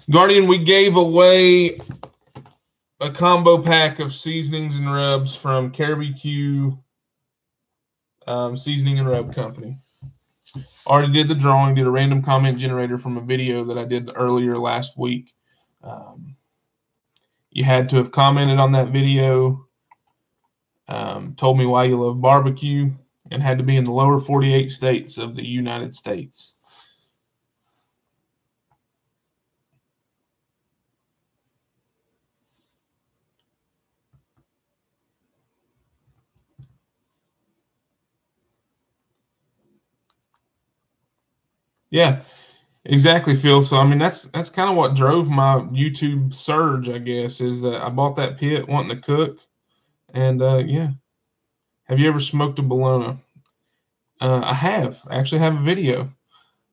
Guardian, we gave away a combo pack of seasonings and rubs from Caribeque Seasoning and Rub Company. Already did the drawing, did a random comment generator from a video that I did earlier last week. You had to have commented on that video, told me why you love barbecue, and had to be in the lower 48 states of the United States. Yeah, exactly, Phil. So I mean, that's kind of what drove my YouTube surge, I guess, is that I bought that pit wanting to cook, and yeah. Have you ever smoked a bologna? I have. I actually have a video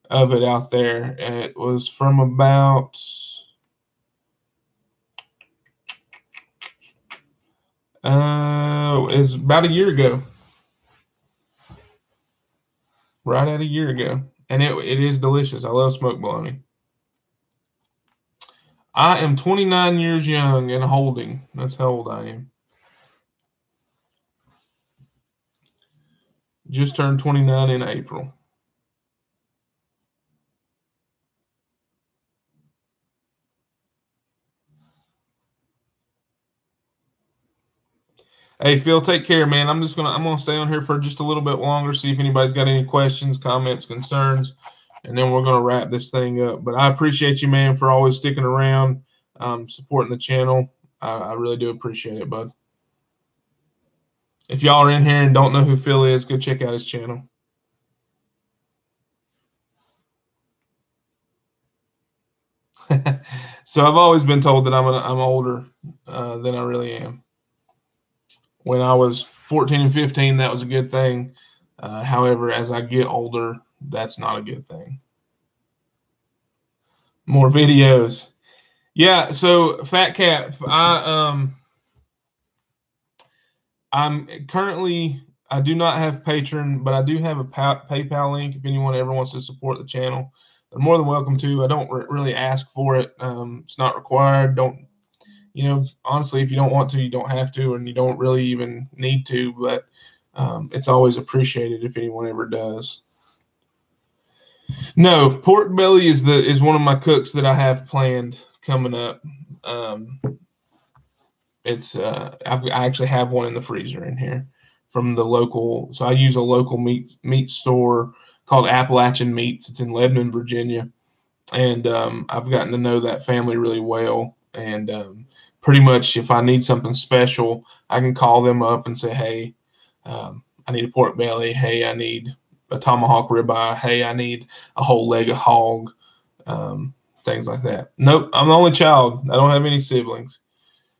of it out there. It was from about it's about a year ago. Right at a year ago. And it is delicious. I love smoked bologna. I am 29 years young and holding. That's how old I am. Just turned 29 in April. Hey Phil, take care, man. I'm gonna stay on here for just a little bit longer, see if anybody's got any questions, comments, concerns, and then we're gonna wrap this thing up. But I appreciate you, man, for always sticking around, supporting the channel. I really do appreciate it, bud. If y'all are in here and don't know who Phil is, go check out his channel. So I've always been told that I'm older than I really am. When I was 14 and 15, that was a good thing. However, as I get older, that's not a good thing. More videos. Yeah, so Fat Cap, I'm currently, I do not have Patreon, but I do have a PayPal link if anyone ever wants to support the channel. They're more than welcome to. I don't really ask for it. It's not required. Don't, honestly, if you don't want to, you don't have to, and you don't really even need to, but it's always appreciated if anyone ever does. No, pork belly is one of my cooks that I have planned coming up. I actually have one in the freezer in here from the local. So I use a local meat store called Appalachian Meats. It's in Lebanon, Virginia, and I've gotten to know that family really well. And pretty much, if I need something special, I can call them up and say, "Hey, I need a pork belly. Hey, I need a tomahawk ribeye. Hey, I need a whole leg of hog." Things like that. Nope, I'm the only child. I don't have any siblings.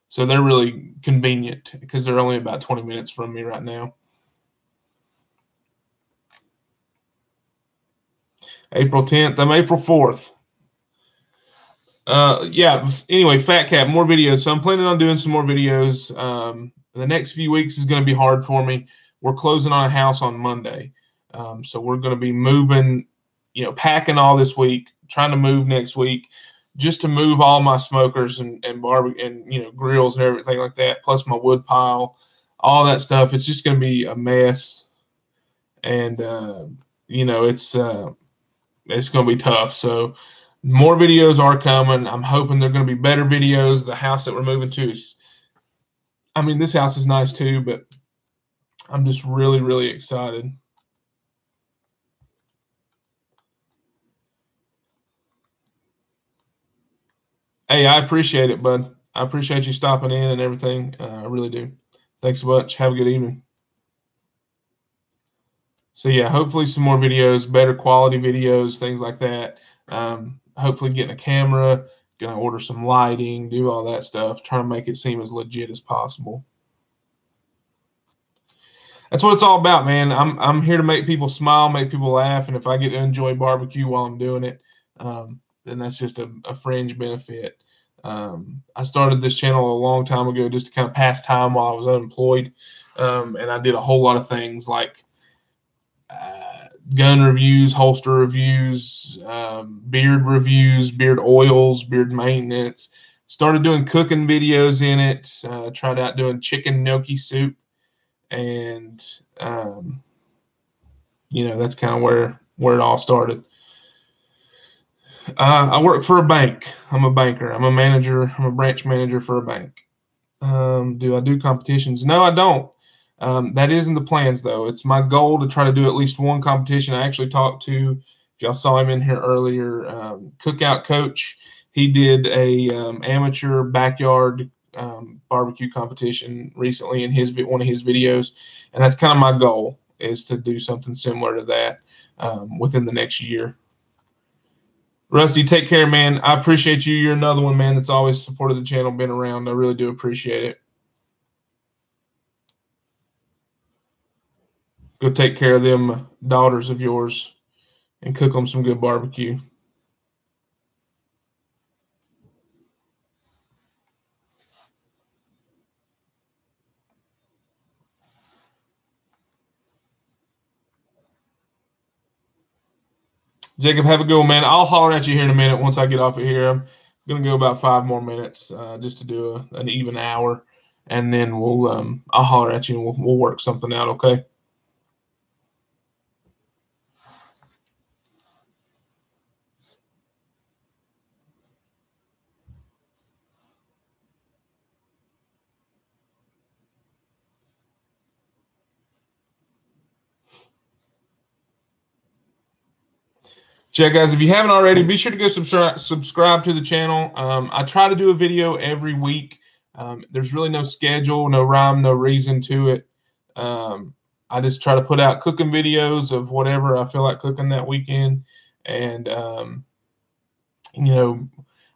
So they're really convenient because they're only about 20 minutes from me right now. April 10th. I'm April 4th. Yeah. Anyway, Fat Cat, more videos. So I'm planning on doing some more videos. The next few weeks is going to be hard for me. We're closing on a house on Monday. So we're going to be moving, packing all this week, trying to move next week, just to move all my smokers and barbecue and grills and everything like that, plus my wood pile, all that stuff. It's just going to be a mess, and it's going to be tough. So more videos are coming. I'm hoping they're going to be better videos. The house that we're moving to this house is nice too, but I'm just really, really excited. Hey, I appreciate it, bud. I appreciate you stopping in and everything. I really do. Thanks so much. Have a good evening. So yeah, hopefully some more videos, better quality videos, things like that. Hopefully getting a camera, gonna order some lighting, do all that stuff, trying to make it seem as legit as possible. That's what it's all about, man. I'm here to make people smile, make people laugh, and if I get to enjoy barbecue while I'm doing it, then that's just a fringe benefit. I started this channel a long time ago just to kind of pass time while I was unemployed, and I did a whole lot of things like gun reviews, holster reviews, beard reviews, beard oils, beard maintenance. Started doing cooking videos in it. Tried out doing chicken gnocchi soup, and that's kind of where it all started. I work for a bank. I'm a banker. I'm a manager. I'm a branch manager for a bank. Do I do competitions? No, I don't. That isn't the plans, though. It's my goal to try to do at least one competition. I actually talked to, if y'all saw him in here earlier, Cookout Coach. He did a amateur backyard barbecue competition recently in one of his videos, and that's kind of my goal, is to do something similar to that within the next year. Rusty, take care, man. I appreciate you. You're another one, man, that's always supported the channel, been around. I really do appreciate it. Go take care of them daughters of yours and cook them some good barbecue. Jacob, have a good one, man. I'll holler at you here in a minute once I get off of here. Gonna go about 5 more minutes just to do an even hour, and then I'll holler at you and we'll work something out. Okay. Yeah, guys, if you haven't already, be sure to go subscribe to the channel. I try to do a video every week. There's really no schedule, no rhyme, no reason to it. I just try to put out cooking videos of whatever I feel like cooking that weekend, and you know,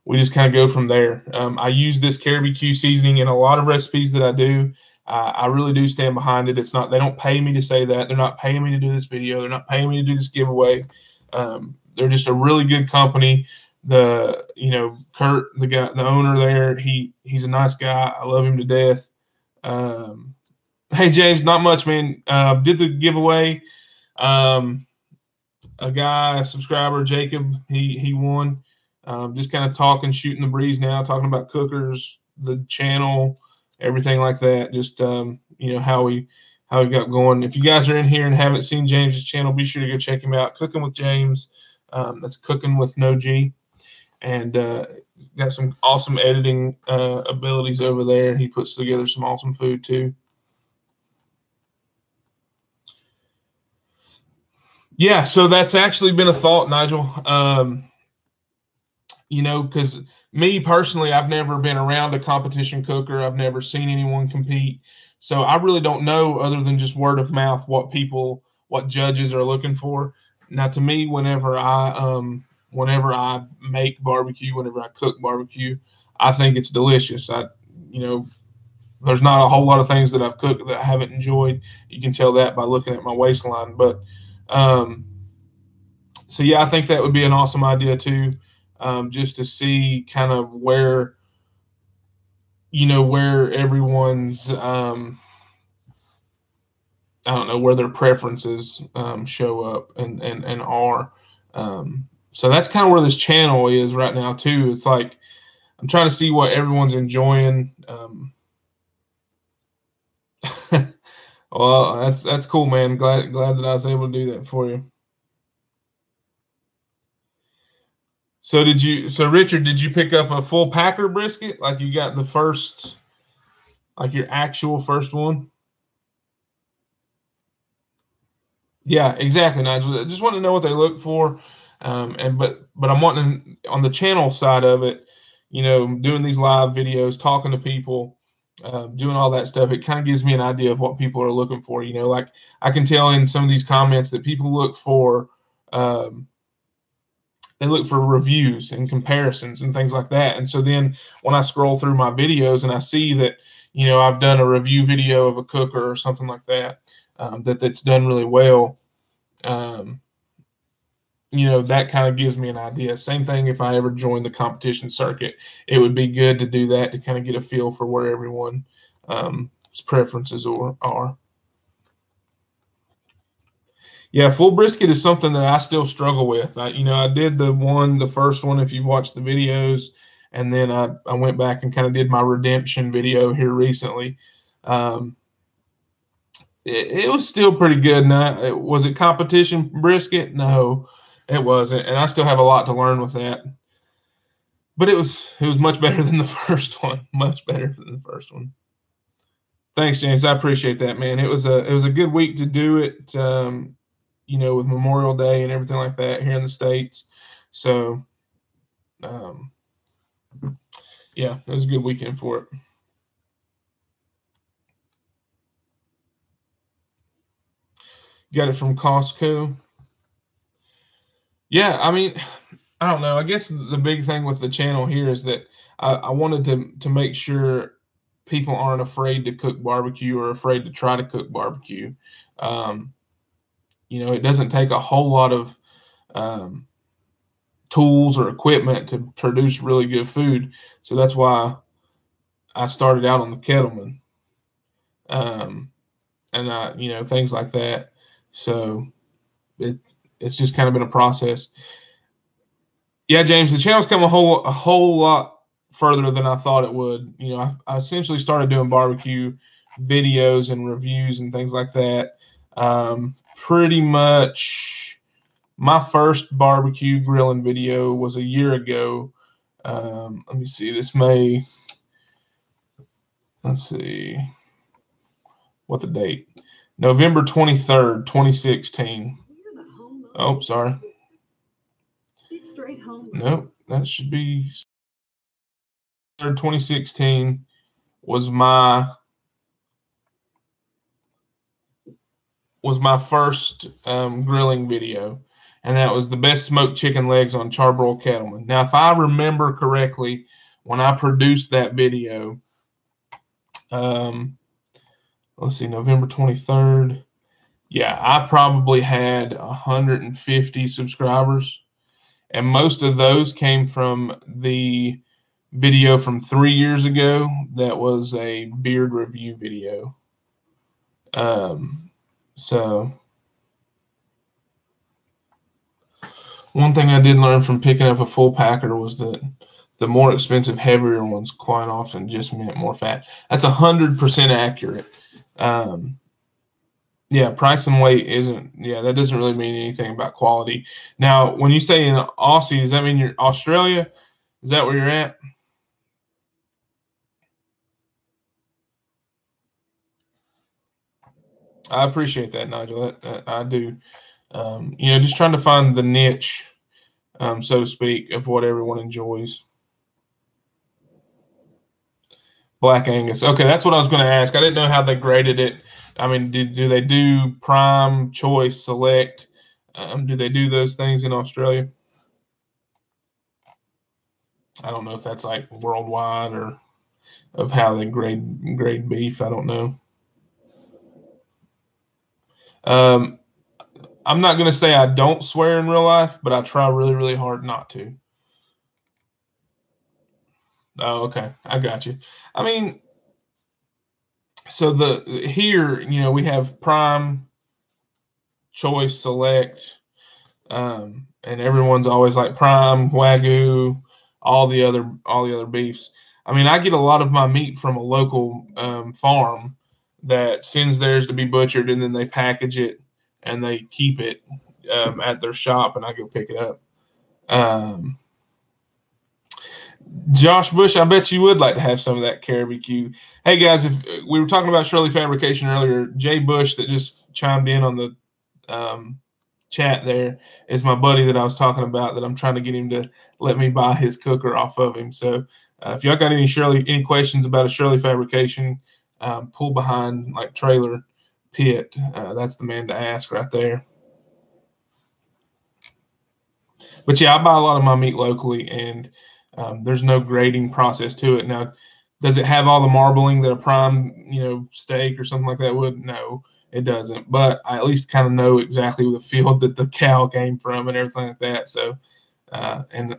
we just kind of go from there. I use this Caribeque seasoning in a lot of recipes that I do. I really do stand behind it. It's not, they don't pay me to say that. They're not paying me to do this video. They're not paying me to do this giveaway. They're just a really good company. Kurt, the guy, the owner there, he's a nice guy. I love him to death. Hey James, not much, man. Did the giveaway. A subscriber, Jacob, he won. Just kind of talking, shooting the breeze now, talking about cookers, the channel, everything like that. Just how we got going. If you guys are in here and haven't seen James's channel, be sure to go check him out. Cooking with James. That's cooking with no G, and got some awesome editing abilities over there. He puts together some awesome food too. Yeah, so that's actually been a thought, Nigel. Because me personally, I've never been around a competition cooker. I've never seen anyone compete. So I really don't know, other than just word of mouth, what judges are looking for. Now, to me, whenever I make barbecue, whenever I cook barbecue, I think it's delicious. There's not a whole lot of things that I've cooked that I haven't enjoyed. You can tell that by looking at my waistline. But so yeah, I think that would be an awesome idea too, just to see kind of where everyone's I don't know, where their preferences show up and are. So that's kind of where this channel is right now too. It's like I'm trying to see what everyone's enjoying. Well, that's cool, man. Glad that I was able to do that for you. So Richard, did you pick up a full packer brisket? Like you got the first, like your actual first one? Yeah, exactly, Nigel. I just want to know what they look for, but I'm wanting on the channel side of it, doing these live videos, talking to people, doing all that stuff. It kind of gives me an idea of what people are looking for. Like I can tell in some of these comments that people um, look for reviews and comparisons and things like that. And so then when I scroll through my videos and I see that I've done a review video of a cooker or something like that, that's done really well. Um, that kind of gives me an idea. Same thing if I ever join the competition circuit, it would be good to do that to kind of get a feel for where everyone's preferences are. Yeah, full brisket is something that I still struggle with. I did the first one, if you've watched the videos, and then I went back and kind of did my redemption video here recently. Um, it was still pretty good. Now, was it competition brisket? No, it wasn't, and I still have a lot to learn with that. But it was much better than the first one. Much better than the first one. Thanks, James. I appreciate that, man. It was a good week to do it. With Memorial Day and everything like that here in the States. So, um, yeah, it was a good weekend for it. Got it from Costco. Yeah, I mean, I don't know. I guess the big thing with the channel here is that I wanted to make sure people aren't afraid to cook barbecue or afraid to try to cook barbecue. Um, it doesn't take a whole lot of um, tools or equipment to produce really good food. So that's why I started out on the Kettleman, um, and things like that. So it it's just kind of been a process. Yeah, James, the channel's come a whole lot further than I thought it would. You know, I essentially started doing barbecue videos and reviews and things like that. Pretty much my first barbecue grilling video was a year ago. Let me see, let's see what the date, November 23rd, 2016. Oh, sorry. Nope, that should be 2016 was my first grilling video, and that was the best smoked chicken legs on charbroiled Kettleman. Now, if I remember correctly, when I produced that video, let's see, November 23rd. Yeah, I probably had 150 subscribers, and most of those came from the video from 3 years ago that was a beard review video. So one thing I did learn from picking up a full packer was that the more expensive, heavier ones quite often just meant more fat. That's 100% accurate. Yeah, price and weight isn't. Yeah, that doesn't really mean anything about quality. Now, when you say in Aussie, does that mean you're Australia? Is that where you're at? I appreciate that, Nigel. I do. You know, just trying to find the niche, so to speak, of what everyone enjoys. Black Angus. Okay, that's what I was going to ask. I didn't know how they graded it. I mean, do they do prime, choice, select? Do they do those things in Australia? I don't know if that's like worldwide or of how they grade beef. I don't know. Um, I'm not going to say I don't swear in real life, but I try really, really hard not to. Oh, okay. I got you. I mean, so here, you know, we have prime, choice, select, and everyone's always like prime, wagyu, all the other beefs. I mean, I get a lot of my meat from a local farm that sends theirs to be butchered, and then they package it and they keep it at their shop, and I go pick it up. Um, Josh Bush, I bet you would like to have some of that Caribeque. Hey guys, if we were talking about Shirley Fabrication earlier, Jay Bush that just chimed in on the chat there is my buddy that I was talking about that I'm trying to get him to let me buy his cooker off of him. So if y'all got any questions about a Shirley Fabrication pull behind like trailer pit, that's the man to ask right there. But yeah, I buy a lot of my meat locally, and there's no grading process to it. Now, does it have all the marbling that a prime, you know, steak or something like that would? No, it doesn't. But I at least kind of know exactly the field that the cow came from and everything like that. So, and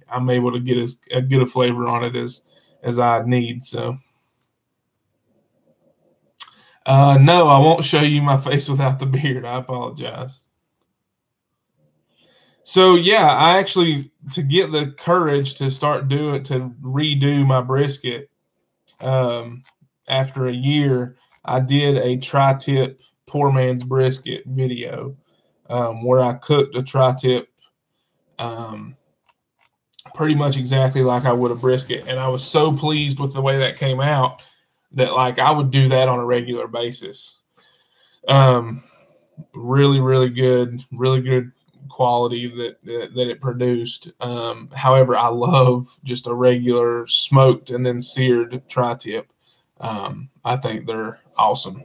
I'm able to get as good a flavor on it as I need. So, no, I won't show you my face without the beard. I apologize. So yeah, I actually to get the courage to redo my brisket. Um, After a year, I did a tri-tip poor man's brisket video where I cooked a tri-tip um, pretty much exactly like I would a brisket, and I was so pleased with the way that came out that like I would do that on a regular basis. Um, really good quality that it produced. However, I love just a regular smoked and then seared tri-tip. I think they're awesome.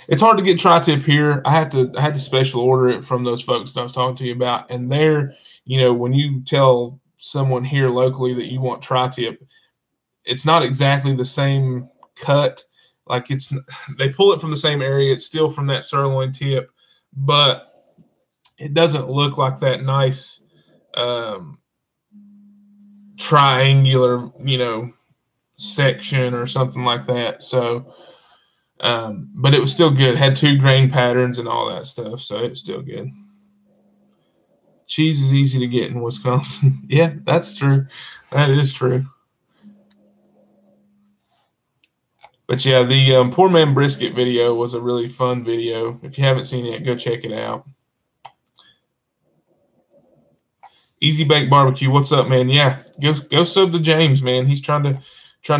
It's hard to get tri-tip here. I had to special order it from those folks that I was talking to you about, and they're, you know, when you tell someone here locally that you want tri-tip, it's not exactly the same cut. Like they pull it from the same area. It's still from that sirloin tip, but it doesn't look like that nice um, triangular, you know, section or something like that. So, but it was still good. It had 2 grain patterns and all that stuff, so it was still good. Cheese is easy to get in Wisconsin. Yeah, that's true. That is true. But yeah, the poor man brisket video was a really fun video. If you haven't seen it, go check it out. Easy Bake Barbecue, what's up, man? Yeah, go sub to James, man. He's trying to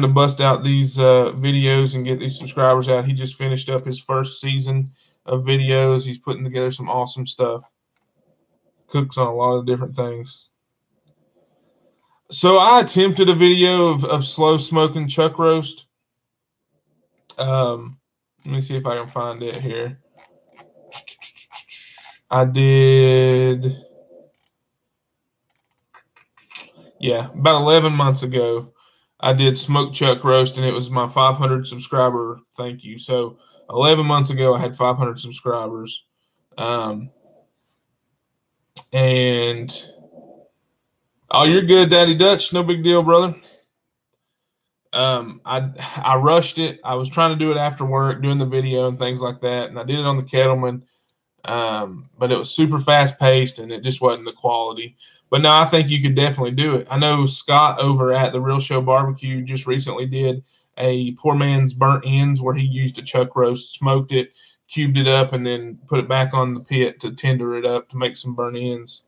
bust out these videos and get these subscribers out. He just finished up his first season of videos. He's putting together some awesome stuff. Cooks on a lot of different things. So I attempted a video of slow smoking chuck roast. Let me see if I can find it here. I did, yeah, about 11 months ago. I did smoked chuck roast, and it was my 500 subscriber thank you. So 11 months ago, I had 500 subscribers, and oh, you're good, Daddy Dutch. No big deal, brother. I rushed it. I was trying to do it after work, doing the video and things like that, and I did it on the Kettleman. But it was super fast paced, and it just wasn't the quality. But no, I think you could definitely do it. I know Scott over at the Real Show Barbecue just recently did a poor man's burnt ends, where he used a chuck roast, smoked it, cubed it up, and then put it back on the pit to tender it up to make some burnt ends.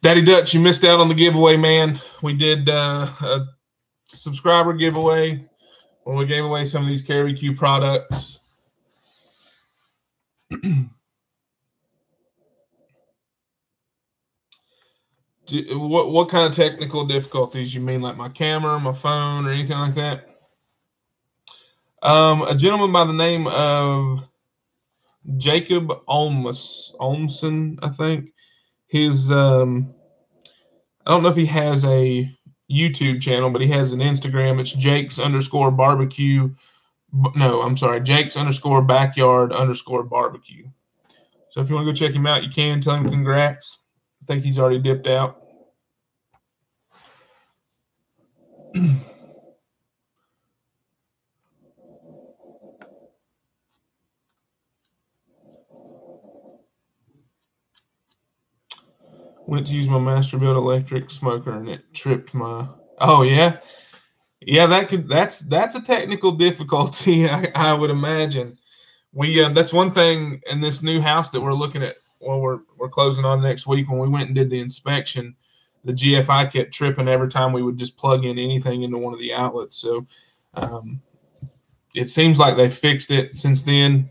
Daddy Dutch, you missed out on the giveaway, man. We did a subscriber giveaway when we gave away some of these Caribeque products. What kind of technical difficulties you mean, like my camera, my phone, or anything like that? A gentleman by the name of Jacob Olmson, I think. His I don't know if he has a YouTube channel, but he has an Instagram. It's Jake's_barbecue. No, I'm sorry, Jake's_backyard_barbecue. So if you want to go check him out, you can. Tell him congrats. I think he's already dipped out. Went to use my Masterbuilt electric smoker, and it tripped my. Oh yeah, yeah. That's a technical difficulty. I would imagine. That's one thing in this new house that we're looking at. Well, we're closing on next week. When we went and did the inspection, the GFI kept tripping every time we would just plug in anything into one of the outlets. So it seems like they fixed it since then.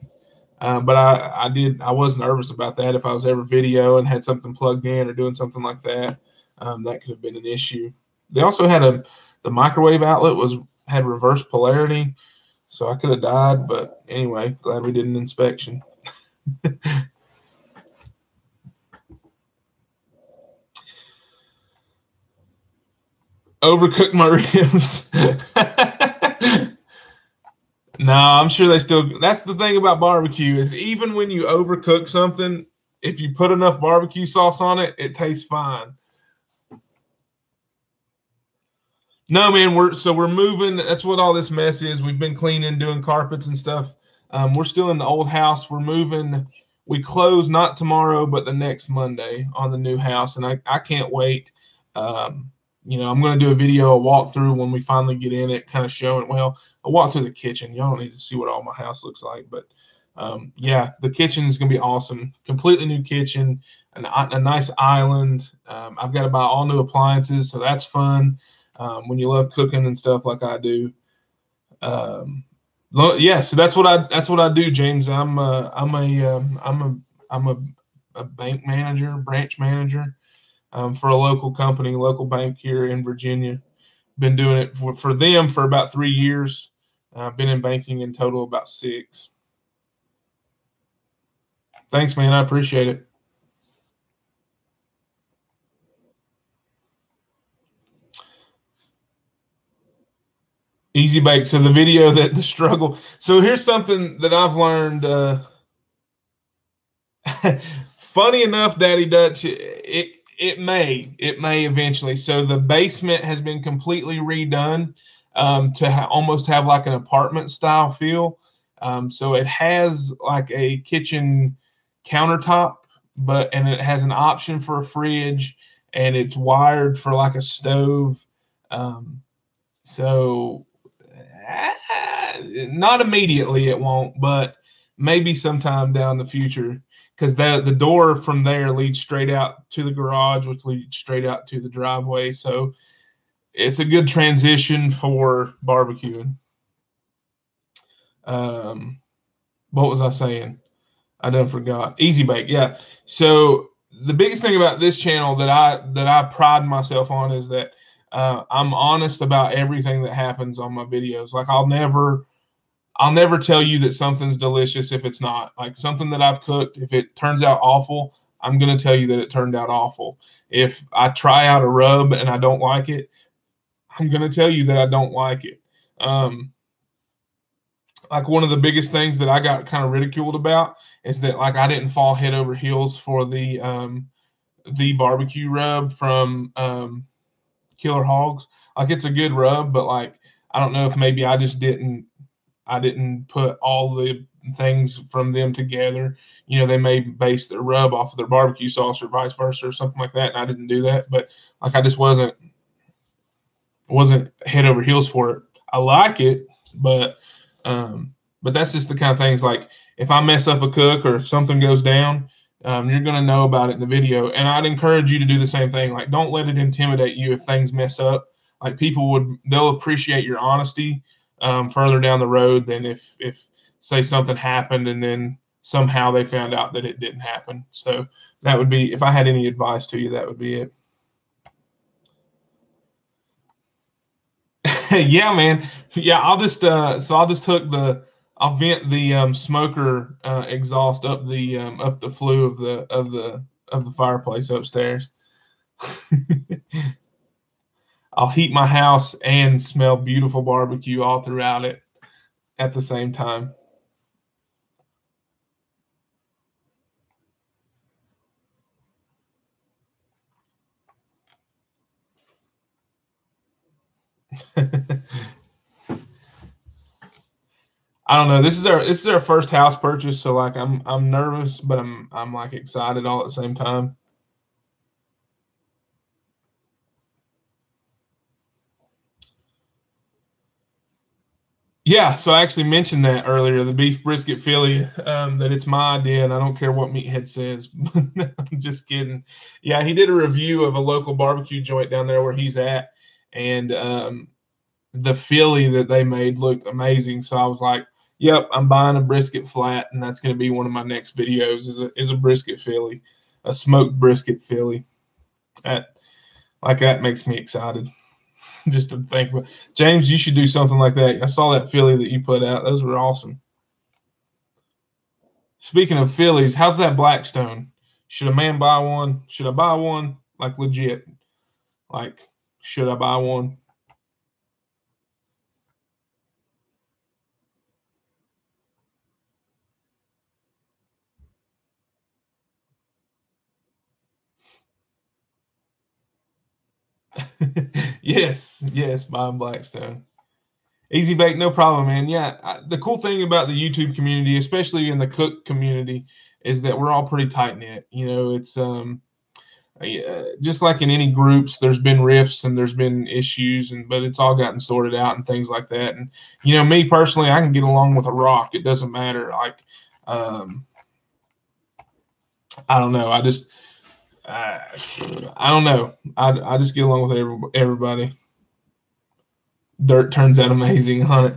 But I was nervous about that. If I was ever video and had something plugged in or doing something like that, that could have been an issue. They also had the microwave outlet had reverse polarity, so I could have died. But anyway, glad we did an inspection. Overcooked my ribs. No, I'm sure they still. That's the thing about barbecue, is even when you overcook something, if you put enough barbecue sauce on it, it tastes fine. No, man, we're moving. That's what all this mess is. We've been cleaning, doing carpets and stuff. We're still in the old house. We're moving. We close not tomorrow, but the next Monday on the new house, and I can't wait. I'm going to do a video, a walkthrough when we finally get in it, kind of showing, well, a walk through the kitchen. Y'all don't need to see what all my house looks like, but yeah, the kitchen is going to be awesome. Completely new kitchen, a nice island. I've got to buy all new appliances, so that's fun when you love cooking and stuff like I do. Yeah, so that's what I do, James. I'm a bank manager, branch manager. For a local company, local bank here in Virginia. Been doing it for them for about 3 years. Been in banking in total about 6. Thanks, man. I appreciate it. Easy bake. So the video that the struggle. So here's something that I've learned. Funny enough, Daddy Dutch, it may eventually. So the basement has been completely redone to almost have like an apartment style feel. So it has like a kitchen countertop, and it has an option for a fridge, and it's wired for like a stove. So not immediately it won't, but maybe sometime down the future, because the door from there leads straight out to the garage, which leads straight out to the driveway. So it's a good transition for barbecuing. What was I saying? I done forgot. Easy bake, yeah. So the biggest thing about this channel that I pride myself on is that I'm honest about everything that happens on my videos. Like I'll never tell you that something's delicious if it's not. Like something that I've cooked, if it turns out awful, I'm going to tell you that it turned out awful. If I try out a rub and I don't like it, I'm going to tell you that I don't like it. Like one of the biggest things that I got kind of ridiculed about is that like I didn't fall head over heels for the barbecue rub from Killer Hogs. Like it's a good rub, but like I don't know if maybe I didn't put all the things from them together. You know, they may base their rub off of their barbecue sauce or vice versa or something like that, and I didn't do that. But like I just wasn't head over heels for it. I like it, but that's just the kind of things. Like if I mess up a cook or if something goes down, you're going to know about it in the video. And I'd encourage you to do the same thing. Like don't let it intimidate you if things mess up. Like they'll appreciate your honesty further down the road than if say something happened and then somehow they found out that it didn't happen. So that would be, if I had any advice to you, that would be it. Yeah, man. Yeah, I'll just I'll vent the smoker exhaust up the flue of the fireplace upstairs. I'll heat my house and smell beautiful barbecue all throughout it at the same time. I don't know. This is our first house purchase, so like I'm nervous, but I'm like excited all at the same time. Yeah, so I actually mentioned that earlier, the beef brisket Philly, that it's my idea, and I don't care what Meathead says. I'm just kidding. Yeah, he did a review of a local barbecue joint down there where he's at, and the Philly that they made looked amazing. So I was like, "Yep, I'm buying a brisket flat, and that's going to be one of my next videos. Is a brisket Philly, a smoked brisket Philly." That makes me excited. Just to think about. James, you should do something like that. I saw that Philly that you put out. Those were awesome. Speaking of Phillies, how's that Blackstone? Should a man buy one? Should I buy one? Like legit. Like, should I buy one? Yes, buy Blackstone. Easy bake, no problem, man. Yeah, the cool thing about the YouTube community, especially in the cook community, is that we're all pretty tight knit. You know, it's just like in any groups, there's been rifts and there's been issues, but it's all gotten sorted out and things like that. And you know, me personally, I can get along with a rock. It doesn't matter. Like, I don't know. I don't know. I just get along with everybody. Dirt turns out amazing on it.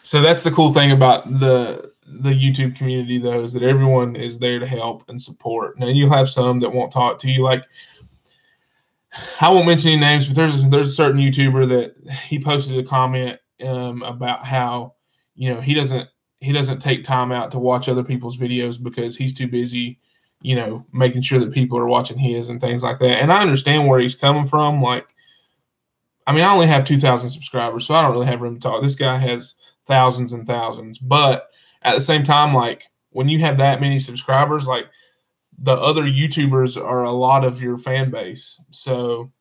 So that's the cool thing about the YouTube community, though, is that everyone is there to help and support. Now you'll have some that won't talk to you. Like, I won't mention any names, but there's a certain YouTuber that he posted a comment about how, you know, he doesn't take time out to watch other people's videos because he's too busy, you know, making sure that people are watching his and things like that. And I understand where he's coming from. Like, I mean, I only have 2,000 subscribers, so I don't really have room to talk. This guy has thousands and thousands. But at the same time, like when you have that many subscribers, like the other YouTubers are a lot of your fan base. So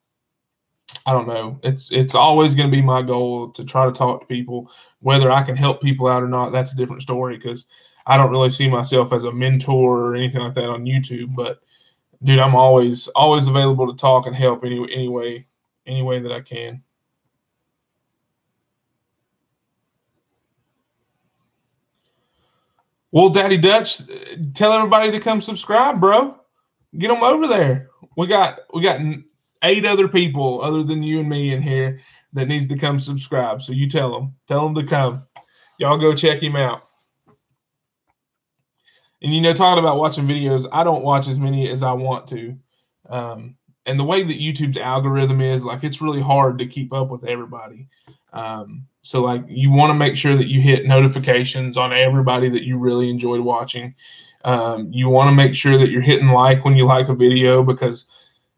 I don't know. It's always going to be my goal to try to talk to people. Whether I can help people out or not, that's a different story, because I don't really see myself as a mentor or anything like that on YouTube. But dude, I'm always available to talk and help any way that I can. Well, Daddy Dutch, tell everybody to come subscribe, bro. Get them over there. We got 8 other people other than you and me in here that needs to come subscribe. So you tell them to come. Y'all go check him out. And talking about watching videos, I don't watch as many as I want to. And the way that YouTube's algorithm is, like, it's really hard to keep up with everybody. So like, you want to make sure that you hit notifications on everybody that you really enjoyed watching. You want to make sure that you're hitting like when you like a video, because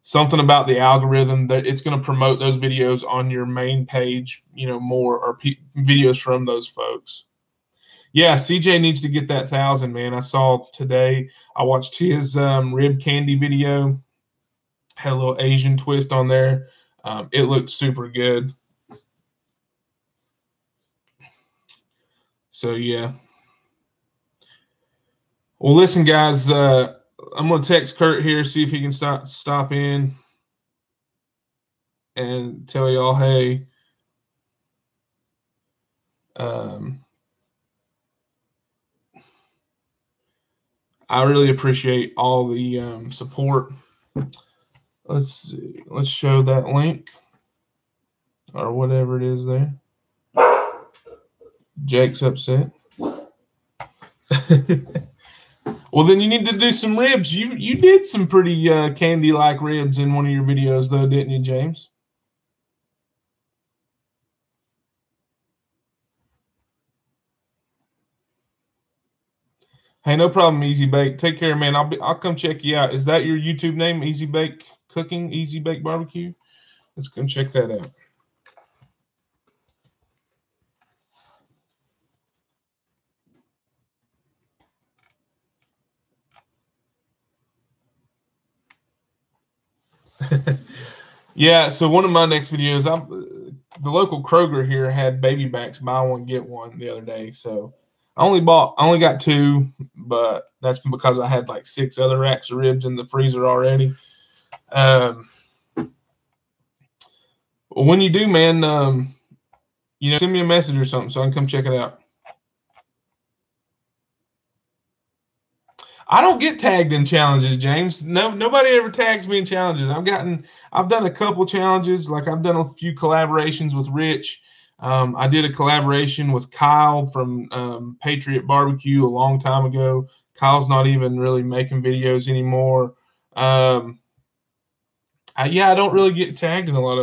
something about the algorithm that it's going to promote those videos on your main page, more, or videos from those folks. Yeah, CJ needs to get that 1,000, man. I saw today, I watched his rib candy video. Had a little Asian twist on there. It looked super good. So, yeah. Well, listen, guys, I'm going to text Kurt here, see if he can stop in and tell y'all, hey, I really appreciate all the support. Let's see. Let's show that link or whatever it is there. Jake's upset. Well, then you need to do some ribs. You did some pretty candy-like ribs in one of your videos, though, didn't you, James? Hey, no problem, Easy Bake. Take care, man. I'll come check you out. Is that your YouTube name, Easy Bake Cooking, Easy Bake Barbecue? Let's come check that out. Yeah, so one of my next videos, the local Kroger here had baby backs, buy one get one, the other day. So I only got 2, but that's because I had like 6 other racks of ribs in the freezer already. When you do, man, send me a message or something so I can come check it out. I don't get tagged in challenges, James. No, nobody ever tags me in challenges. I've done a couple challenges. Like, I've done a few collaborations with Rich. I did a collaboration with Kyle from Patriot Barbecue a long time ago. Kyle's not even really making videos anymore. I don't really get tagged in a lot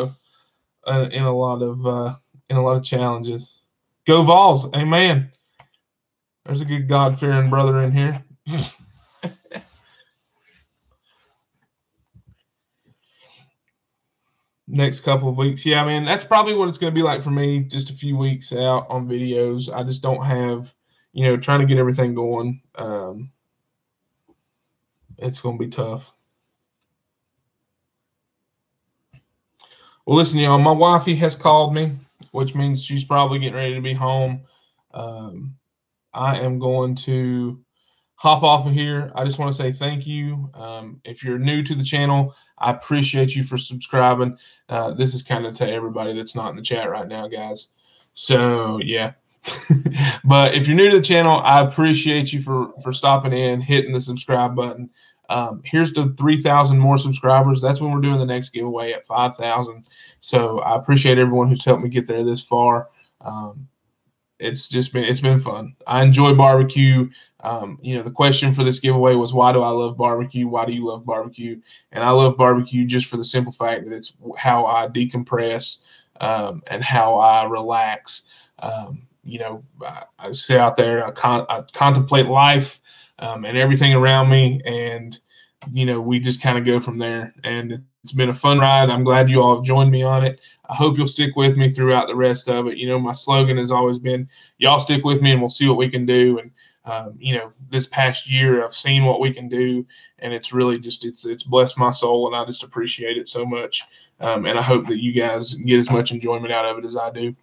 of challenges. Go Vols, amen. There's a good God-fearing brother in here. Next couple of weeks. Yeah, man, that's probably what it's going to be like for me, just a few weeks out on videos. I just don't have, trying to get everything going. It's going to be tough. Well, listen, y'all, my wifey has called me, which means she's probably getting ready to be home. I am going to hop off of here. I just want to say thank you. If you're new to the channel, I appreciate you for subscribing. This is kind of to everybody that's not in the chat right now, guys. So, yeah. But if you're new to the channel, I appreciate you for stopping in, hitting the subscribe button. Here's to 3,000 more subscribers. That's when we're doing the next giveaway at 5,000. So I appreciate everyone who's helped me get there this far. It's been fun. I enjoy barbecue. The question for this giveaway was, why do I love barbecue? Why do you love barbecue? And I love barbecue just for the simple fact that it's how I decompress and how I relax. I sit out there, I contemplate life and everything around me, and we just kind of go from there. And it's been a fun ride. I'm glad you all have joined me on it. I hope you'll stick with me throughout the rest of it. My slogan has always been, y'all stick with me and we'll see what we can do. And this past year of seeing what we can do, and it's really just it's blessed my soul, and I just appreciate it so much. And I hope that you guys get as much enjoyment out of it as I do.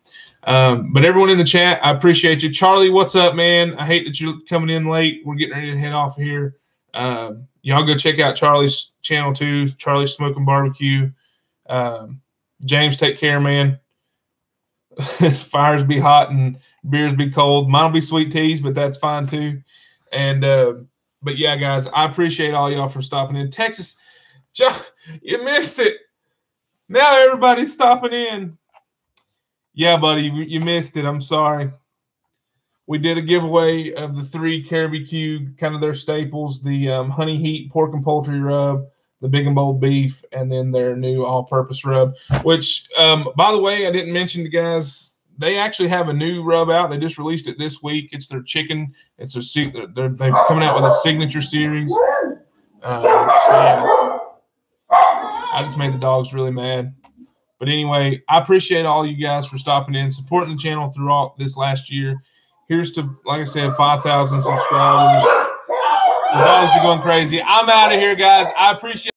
But everyone in the chat, I appreciate you. Charlie, what's up, man? I hate that you're coming in late. We're getting ready to head off here. Y'all go check out Charlie's channel too, Charlie's Smoking Barbecue. James, take care, man. Fires be hot and beers be cold. Mine will be sweet teas, but that's fine too. And but yeah, guys, I appreciate all y'all for stopping in. Texas, you missed it. Now everybody's stopping in. Yeah, buddy, you missed it. I'm sorry. We did a giveaway of the 3 Caribeque, kind of their staples, the honey heat pork and poultry rub, the big and bold beef, and then their new all-purpose rub, which, by the way, I didn't mention to guys, they actually have a new rub out. They just released it this week. It's their chicken. They're coming out with a signature series. Yeah. I just made the dogs really mad. But anyway, I appreciate all you guys for stopping in, supporting the channel throughout this last year. Here's to, like I said, 5,000 subscribers. The dogs are going crazy. I'm out of here, guys. I appreciate